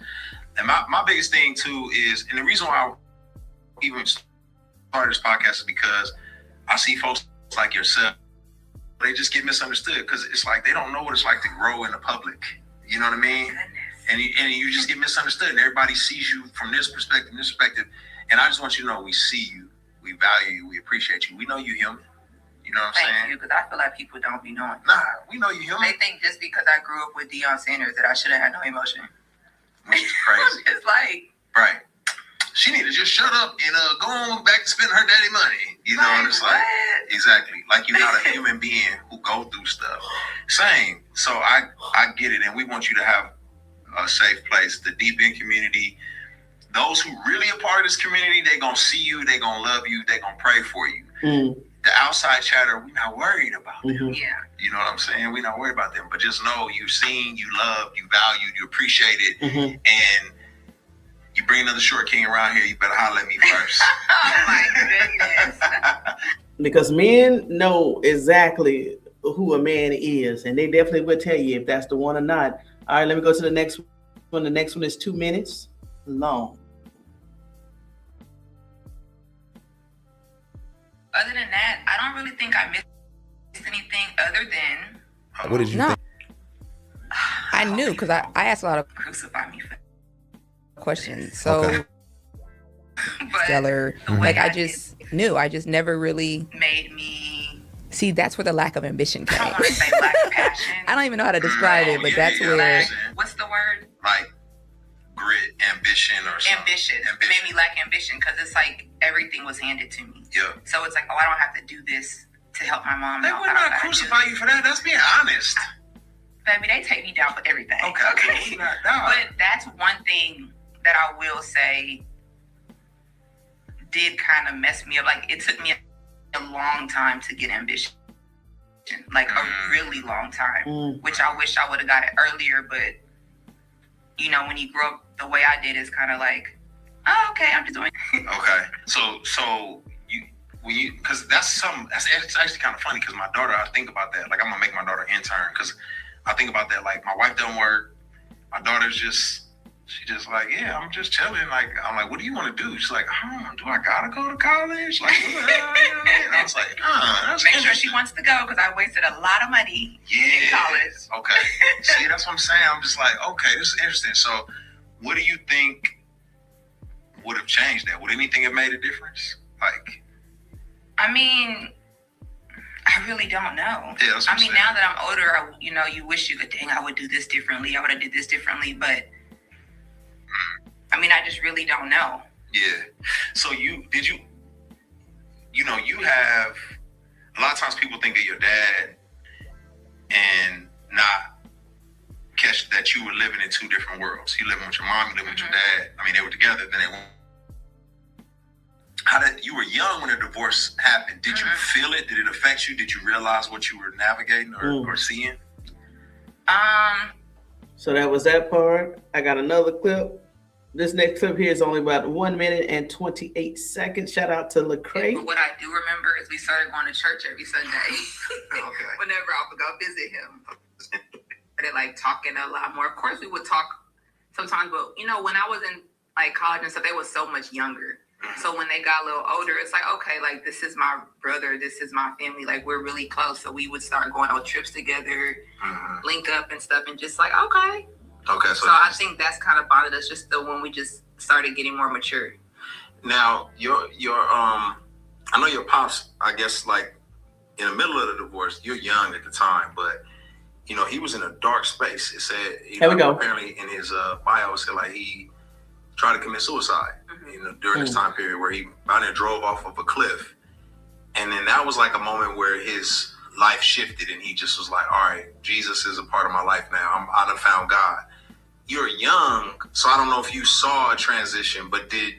And my biggest thing too is, and the reason why I even started this podcast is because I see folks like yourself, they just get misunderstood because it's like they don't know what it's like to grow in the public. You know what I mean? And you just get misunderstood, and everybody sees you from this perspective, and I just want you to know we see you, we value you, we appreciate you. We know you human. You know what I'm saying? Thank you, because I feel like people don't be knowing. Nah, we know you human. They think just because I grew up with Deiondra Sanders that I should have had no emotion. Which is crazy. It's like, right. She need to just shut up and go on back to spending her daddy money. You know, and it's like, exactly. Like you're not a human being who go through stuff. Same. So I get it, and we want you to have a safe place. The deep end community, those who really a part of this community, they gonna see you, they gonna love you, they gonna pray for you. The outside chatter, we're not worried about them. Yeah. You know what I'm saying? We're not worried about them. But just know you're seen, you loved, you valued, you appreciated, and you bring another short king around here, you better holler at me first. Oh my goodness. Because men know exactly who a man is, and they definitely will tell you if that's the one or not. All right, let me go to the next one. The next one is 2 minutes long. Other than that, I don't really think I missed anything other than. What did you think? I knew because I asked a lot of crucify me for questions. So, Okay. stellar. Like I just knew. I just never really made me. See, that's where the lack of ambition came. I don't want to say lack of passion. I don't even know how to describe it, but that's where. What's the word? Like grit, ambition, or something. Ambition. It made me lack ambition because it's like everything was handed to me. Yeah. So it's like, oh, I don't have to do this to help my mom. They would not crucify you for that. That's being honest. Baby, they take me down for everything. Okay. But that's one thing that I will say did kind of mess me up. Like, it took me a long time to get ambition. Like, a really long time. Which I wish I would have got it earlier. But, you know, when you grow up the way I did, it's kind of like, oh, okay, I'm just doing it. Okay. So you, because that's actually kind of funny because my daughter, I think about that. Like, I'm going to make my daughter intern because I think about that. Like, my wife don't work. My daughter's she's just like, yeah, I'm just chilling. Like, I'm like, what do you want to do? She's like, do I gotta go to college? Like, what the hell? And I was like, that's Make sure she wants to go because I wasted a lot of money in college. Okay. See, that's what I'm saying. I'm just like, okay, this is interesting. So, what do you think would have changed that? Would anything have made a difference? Like, I mean, I really don't know. Yeah, that's what I'm saying. Now that I'm older, you wish you could, dang, I would do this differently. I would have did this differently. But, I just really don't know. Yeah. So you have, a lot of times people think of your dad and not catch that you were living in two different worlds. You living with your mom, you living with your dad. They were together, then they went. You were young when the divorce happened. Did you feel it? Did it affect you? Did you realize what you were navigating or seeing? So that was that part. I got another clip. This next clip here is only about 1 minute and 28 seconds. Shout out to Lecrae. But what I do remember is we started going to church every Sunday. Okay. Whenever I would go visit him. Started like talking a lot more. Of course, we would talk sometimes, but when I was in like college and stuff, they was so much younger. So when they got a little older, it's like, okay, like this is my brother, this is my family, like we're really close. So we would start going on trips together, link up and stuff, and just like, okay. Okay. So I think that's kind of bonded us just when we just started getting more mature. Now, your I know your pops, I guess, like in the middle of the divorce, you're young at the time, but he was in a dark space. It said, Here we go. Apparently in his bio, it said like he tried to commit suicide, during this time period where he finally drove off of a cliff. And then that was like a moment where his life shifted and he just was like, all right, Jesus is a part of my life now. I done found God. You're young, so I don't know if you saw a transition, but did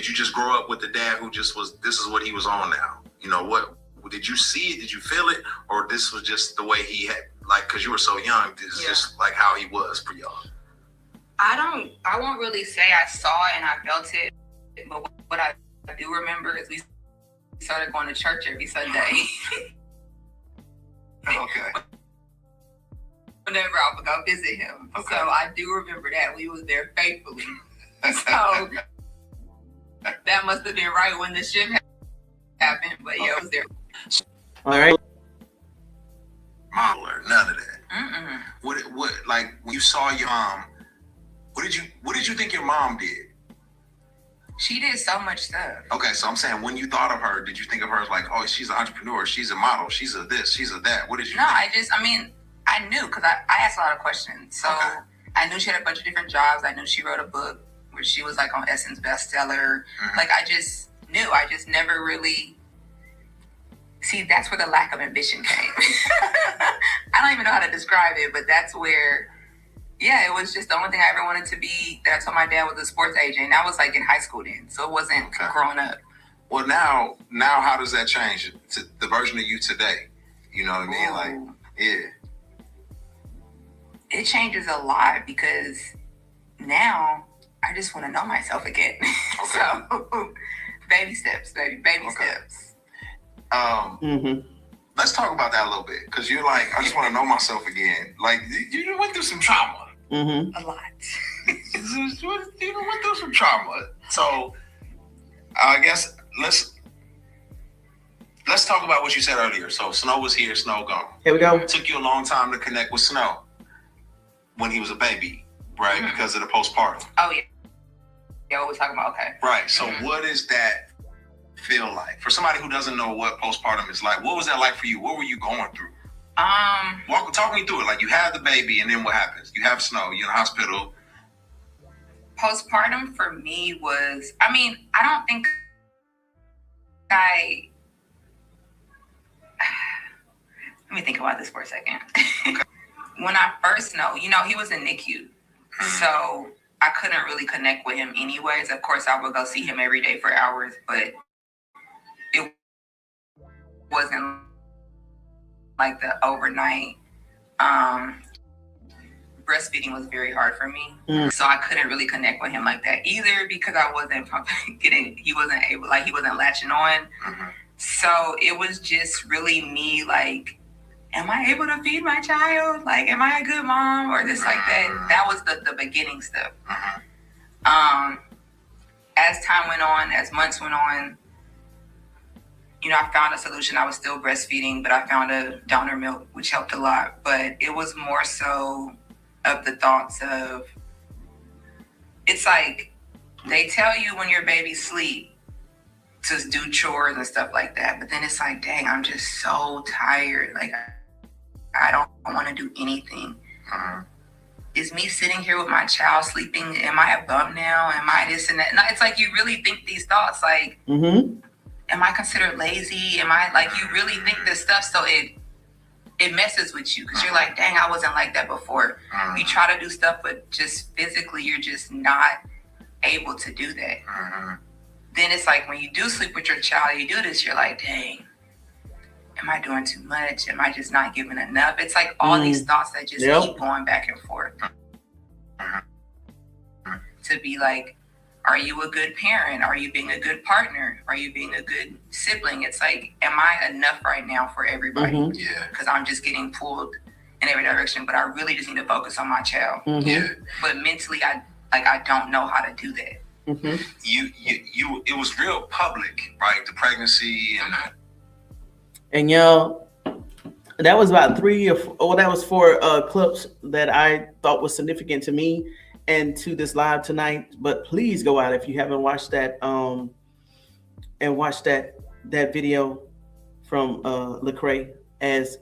you just grow up with the dad who just was, this is what he was on now? What did you see it? Did you feel it? Or this was just the way he had, like, because you were so young, this is just like how he was for y'all? I won't really say I saw it and I felt it, but what I do remember is we started going to church every Sunday. Okay. Whenever I would go visit him. Okay. So I do remember that. We was there faithfully. So that must have been right when the shift happened, but yeah, it was there. All right. Mom learned none of that. What like when you saw your mom, what did you think your mom did? She did so much stuff. Okay, so I'm saying when you thought of her, did you think of her as like, oh, she's an entrepreneur, she's a model, she's a this, she's a that? What did you think? I knew because I asked a lot of questions. So I knew she had a bunch of different jobs. I knew she wrote a book where she was like on Essence bestseller. Like I just knew. I just never really. See, that's where the lack of ambition came. I don't even know how to describe it, but that's where, it was just the only thing I ever wanted to be that I told my dad was a sports agent. And I was like in high school then, so it wasn't growing up. Well, now how does that change to the version of you today? You know what I mean? Like, yeah. It changes a lot because now I just want to know myself again. Okay. So, baby steps, baby steps. Let's talk about that a little bit because you're like, I just want to know myself again. Like, you went through some trauma. A lot. You went through some trauma. So, I guess let's talk about what you said earlier. So Snow was here, Snow gone. Here we go. It took you a long time to connect with Snow when he was a baby, right? Mm-hmm. Because of the postpartum. Oh yeah. Yeah, what we're talking about. Okay. Right. So what does that feel like for somebody who doesn't know what postpartum is like? What was that like for you? What were you going through? Talk me through it. Like, you have the baby, and then what happens? You have Snow. You're in the hospital. Postpartum for me was, I mean, I don't think let me think about this for a second. Okay. When I first know, he was in NICU. So I couldn't really connect with him anyways. Of course, I would go see him every day for hours, but it wasn't like the overnight. Breastfeeding was very hard for me. So I couldn't really connect with him like that either, because I wasn't he wasn't latching on. So it was just really me, like, am I able to feed my child? Like, am I a good mom? Or this, like that. That was the beginning stuff. As time went on, as months went on, I found a solution. I was still breastfeeding, but I found a donor milk, which helped a lot. But it was more so of the thoughts of, it's like they tell you when your baby's asleep to do chores and stuff like that. But then it's like, dang, I'm just so tired. Like, I don't want to do anything. Is me sitting here with my child sleeping, am I a bum now? Am I this and that? And it's like, you really think these thoughts, like, am I considered lazy? Am I, like, you really think this stuff, so it messes with you, because you're like, dang, I wasn't like that before. You try to do stuff, but just physically, you're just not able to do that. Then it's like, when you do sleep with your child, you do this, you're like, dang, am I doing too much? Am I just not giving enough? It's like all these thoughts that just keep going back and forth. To be like, are you a good parent? Are you being a good partner? Are you being a good sibling? It's like, am I enough right now for everybody? Yeah. Because I'm just getting pulled in every direction, but I really just need to focus on my child. Yeah. But mentally, I don't know how to do that. You it was real public, right? The pregnancy and y'all, that was about 4 clips that I thought was significant to me and to this live tonight. But please go out if you haven't watched that and watch that video from Lecrae. As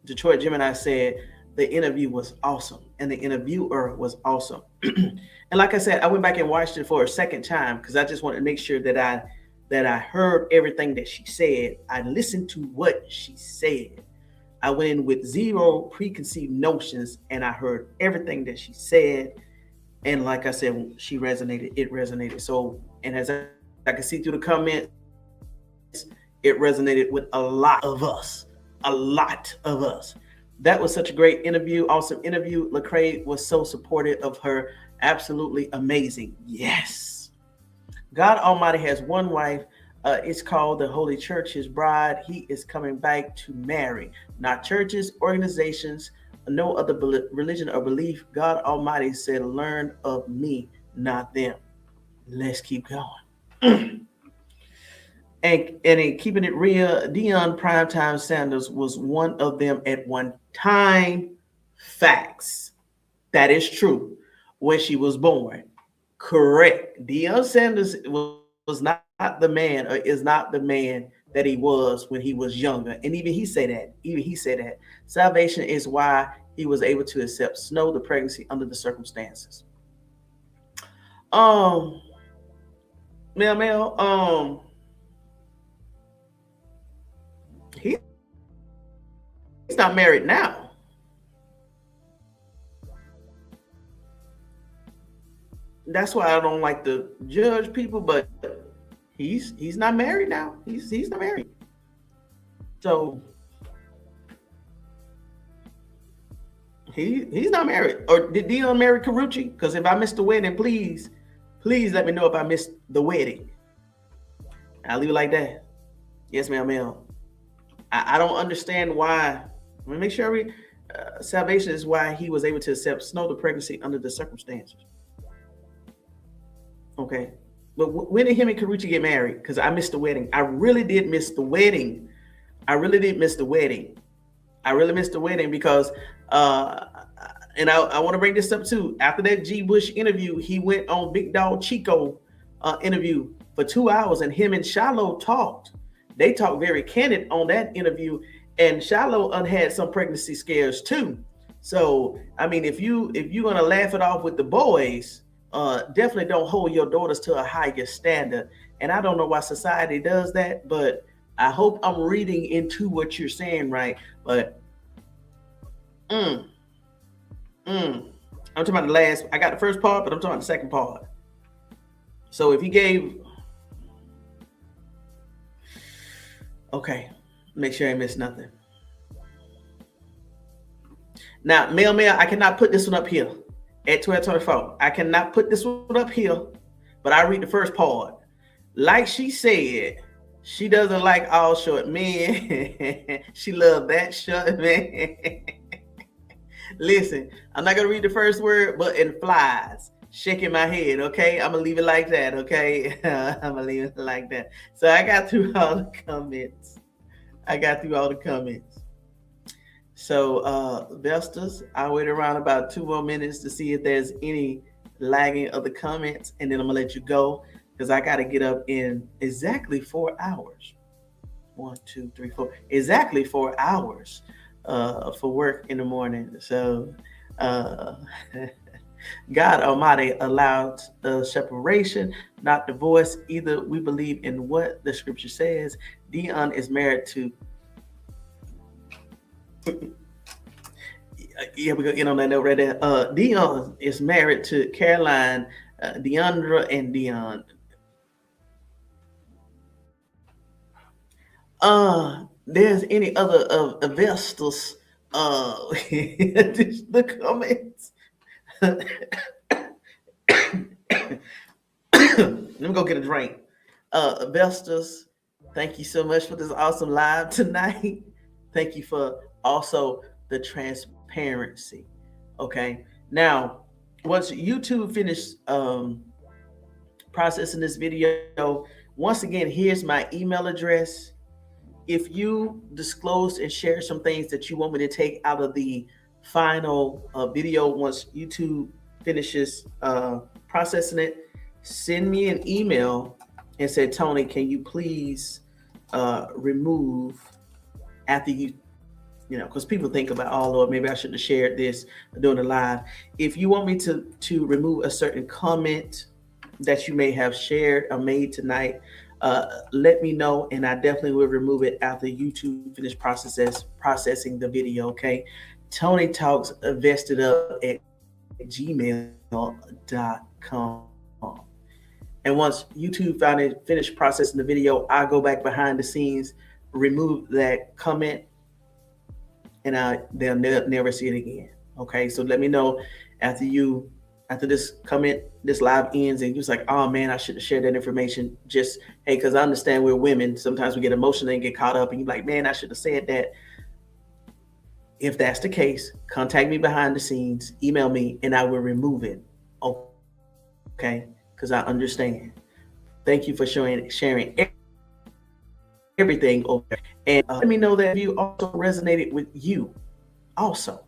Detroit Gemini said, the interview was awesome and the interviewer was awesome. And like I said, I went back and watched it for a second time because I just wanted to make sure that I heard everything that she said. I listened to what she said. I went in with zero preconceived notions and I heard everything that she said. And like I said, it resonated. So, and as I can see through the comments, it resonated with a lot of us. That was such a great interview, awesome interview. Lecrae was so supportive of her. Absolutely amazing. Yes. God Almighty has one wife. It's called the Holy Church, his bride. He is coming back to marry. Not churches, organizations, no other religion or belief. God Almighty said, learn of me, not them. Let's keep going. And in keeping it real, Deiondra Primetime Sanders was one of them at one time. Facts. That is true. When she was born. Correct. Deiondra Sanders was not the man, or is not the man that he was when he was younger. And even he said that. Salvation is why he was able to accept Snow, the pregnancy, under the circumstances. He's not married now. That's why I don't like to judge people, but he's not married now. He's not married. So he's not married. Or did Dion marry Karuchi? Because if I missed the wedding, please let me know if I missed the wedding. I'll leave it like that. Yes, ma'am. I don't understand why. Let me make sure I read. Salvation is why he was able to accept Snow, the pregnancy, under the circumstances. Okay. But when did him and Karuchi get married? Because I missed the wedding. I really did miss the wedding. I really did miss the wedding. I really missed the wedding because, and I want to bring this up too. After that G. Bush interview, he went on Big Dog Chico interview for 2 hours, and him and Shiloh talked. They talked very candid on that interview, and Shiloh had some pregnancy scares too. So, I mean, if you're gonna laugh it off with the boys, definitely don't hold your daughters to a higher standard. And I don't know why society does that, but I hope I'm reading into what you're saying right. But I'm talking about the last. I got the first part, but I'm talking about the second part. So if he gave, okay, make sure I miss nothing. Now, Mel, I cannot put this one up here at 12:24. I cannot put this one up here, but I read the first part. Like she said, she doesn't like all short men. She loves that short man. Listen, I'm not gonna read the first word, but it flies. Shaking my head, okay? I'm gonna leave it like that, okay? I'm gonna leave it like that. So I got through all the comments. So Vestas, I'll wait around about 2 more minutes to see if there's any lagging of the comments, and then I'm gonna let you go because I gotta get up in exactly 4 hours. 1, 2, 3, 4. Exactly 4 hours for work in the morning. So God Almighty allowed the separation, not divorce. Either we believe in what the scripture says. Dion is married to. Yeah, we're gonna get on that note right there. Dion is married to Caroline, Deiondra, and Dion. There's any other of investors? The comments. Let me go get a drink. Investors, thank you so much for this awesome live tonight. Thank you for also the transparency. Okay. Now, once YouTube finished processing this video, once again, here's my email address. If you disclose and share some things that you want me to take out of the final video, once YouTube finishes processing it, send me an email and say, Tony, can you please remove after you know, because people think about, oh Lord, maybe I shouldn't have shared this during the live. If you want me to remove a certain comment that you may have shared or made tonight, let me know, and I definitely will remove it after YouTube finish processing the video. Okay, Tony Talks vested up at gmail.com. And once YouTube finished processing the video, I go back behind the scenes, remove that comment, and they'll never see it again. Okay, so let me know after this comment, this live ends, and you're just like, oh man, I should have shared that information. Just, hey, because I understand we're women. Sometimes we get emotional and get caught up, and you're like, man, I should have said that. If that's the case, contact me behind the scenes, email me, and I will remove it. Okay, because I understand. Thank you for sharing everything over there. And let me know that you also resonated with you also.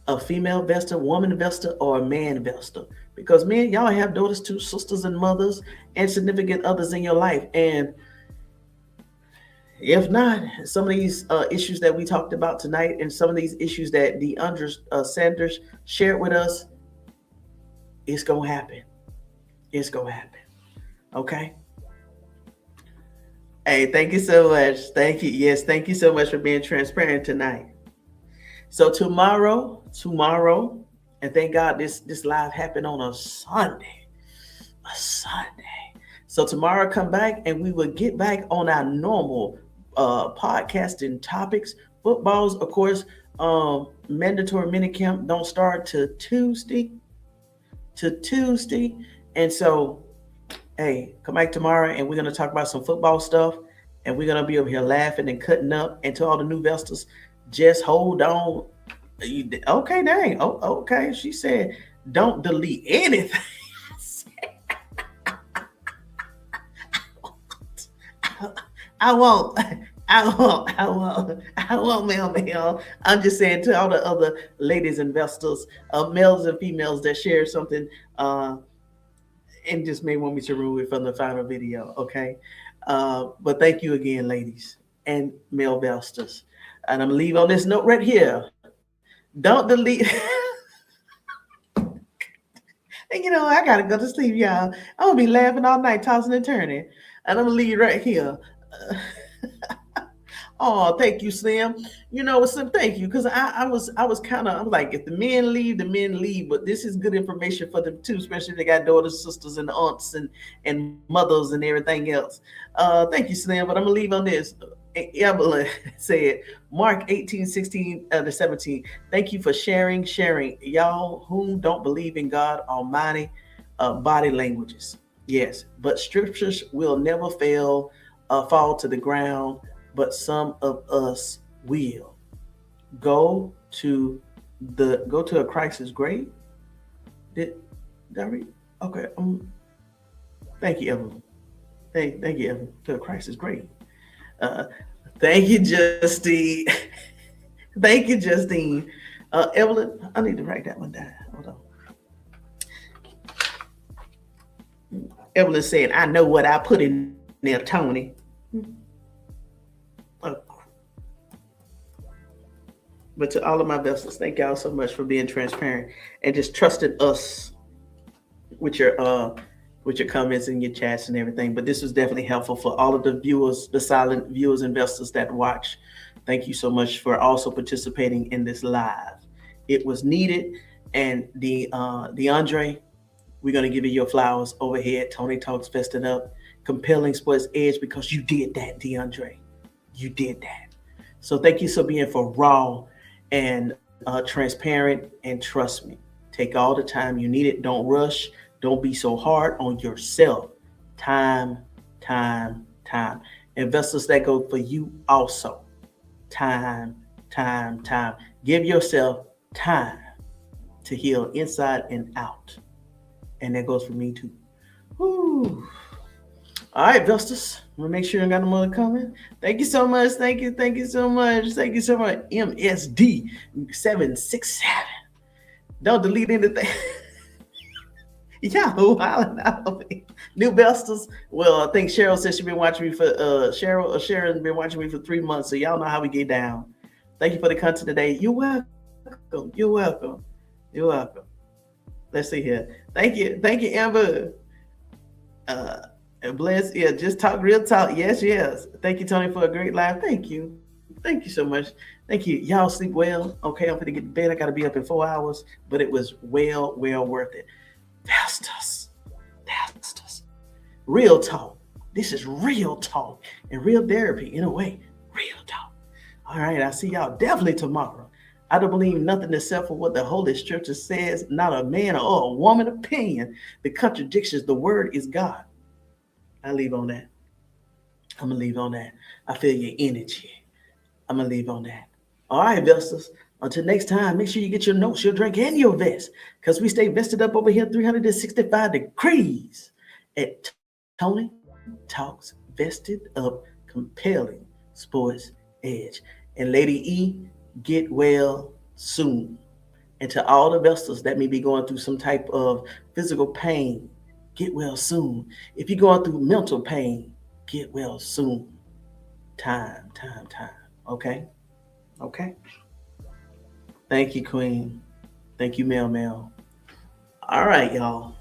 A female investor, woman investor, or a man investor. Because men, y'all have daughters too, sisters and mothers, and significant others in your life. And if not, some of these issues that we talked about tonight, and some of these issues that Deiondra Sanders shared with us, it's gonna happen. It's gonna happen. Okay. Hey, thank you so much. Thank you. Yes, thank you so much for being transparent tonight. So tomorrow, and thank God this live happened on a Sunday. So tomorrow come back and we will get back on our normal podcasting topics. Footballs, of course, mandatory minicamp don't start till Tuesday. And so, hey, come back tomorrow and we're going to talk about some football stuff, and we're going to be over here laughing and cutting up. And to all the new investors, just hold on. Okay, dang. Oh, okay. She said, don't delete anything. I won't. I won't, Mel. I'm just saying to all the other ladies investors, males and females that share something, and just may want me to remove it from the final video. Okay, but thank you again, ladies and male investors. And I'm gonna leave on this note right here. Don't delete. And I gotta go to sleep, y'all. I'm gonna be laughing all night, tossing and turning. And I'm gonna leave right here. Oh, thank you, Slim. Slim, thank you. Because I was kind of, I'm like, if the men leave, the men leave. But this is good information for them too, especially if they got daughters, sisters, and aunts and mothers and everything else. Thank you, Slim. But I'm gonna leave on this. Evelyn said, Mark 18:16-17. Thank you for sharing. Y'all who don't believe in God Almighty, body languages. Yes, but scriptures will never fall to the ground, but some of us will. Go to a crisis grave. Did I read? Okay. Thank you, Evelyn. Thank you, Evelyn. To a crisis grave. Thank you, Justine. Thank you, Justine. Evelyn, I need to write that one down. Hold on. Evelyn said, I know what I put in there, Tony. But to all of my vessels, thank y'all so much for being transparent and just trusting us with your comments and your chats and everything. But this was definitely helpful for all of the viewers, the silent viewers, investors that watch. Thank you so much for also participating in this live. It was needed. And Deiondra, we're going to give you your flowers overhead. Tony Talks Vested Up, compelling sports edge, because you did that, Deiondra. You did that. So thank you for being for raw and transparent, and trust me, take all the time you need it. Don't rush. Don't be so hard on yourself. Time. Investors, that go for you also. Time. Give yourself time to heal inside and out. And that goes for me too. Woo. All right, investors. We'll make sure I got no more coming. Thank you so much. Thank you so much. MSD 767. Don't delete anything. Y'all wilding out. New investors. Well, I think Cheryl said she's been watching me for Sharon's been watching me for 3 months. So y'all know how we get down. Thank you for the content today. You're welcome. Let's see here. Thank you, Amber. And bless, just talk real talk. Yes. Thank you, Tony, for a great live. Thank you so much. Thank you. Y'all sleep well. Okay, I'm gonna get to bed. I gotta be up in 4 hours, but it was well worth it. Investors. Real talk. This is real talk and real therapy in a way. Real talk. All right, I'll see y'all definitely tomorrow. I don't believe nothing except for what the Holy Scripture says, not a man or a woman opinion. The contradictions, the word is God. I leave on that. I'm going to leave on that. I feel your energy. I'm going to leave on that. All right, investors. Until next time, make sure you get your notes, your drink, and your vest, because we stay vested up over here 365 degrees at Tony Talks Vested Up, compelling sports edge. And Lady E, get well soon. And to all the investors that may be going through some type of physical pain, get well soon. If you're going through mental pain, get well soon. Time. Okay? Thank you, Queen. Thank you, Mel. All right, y'all.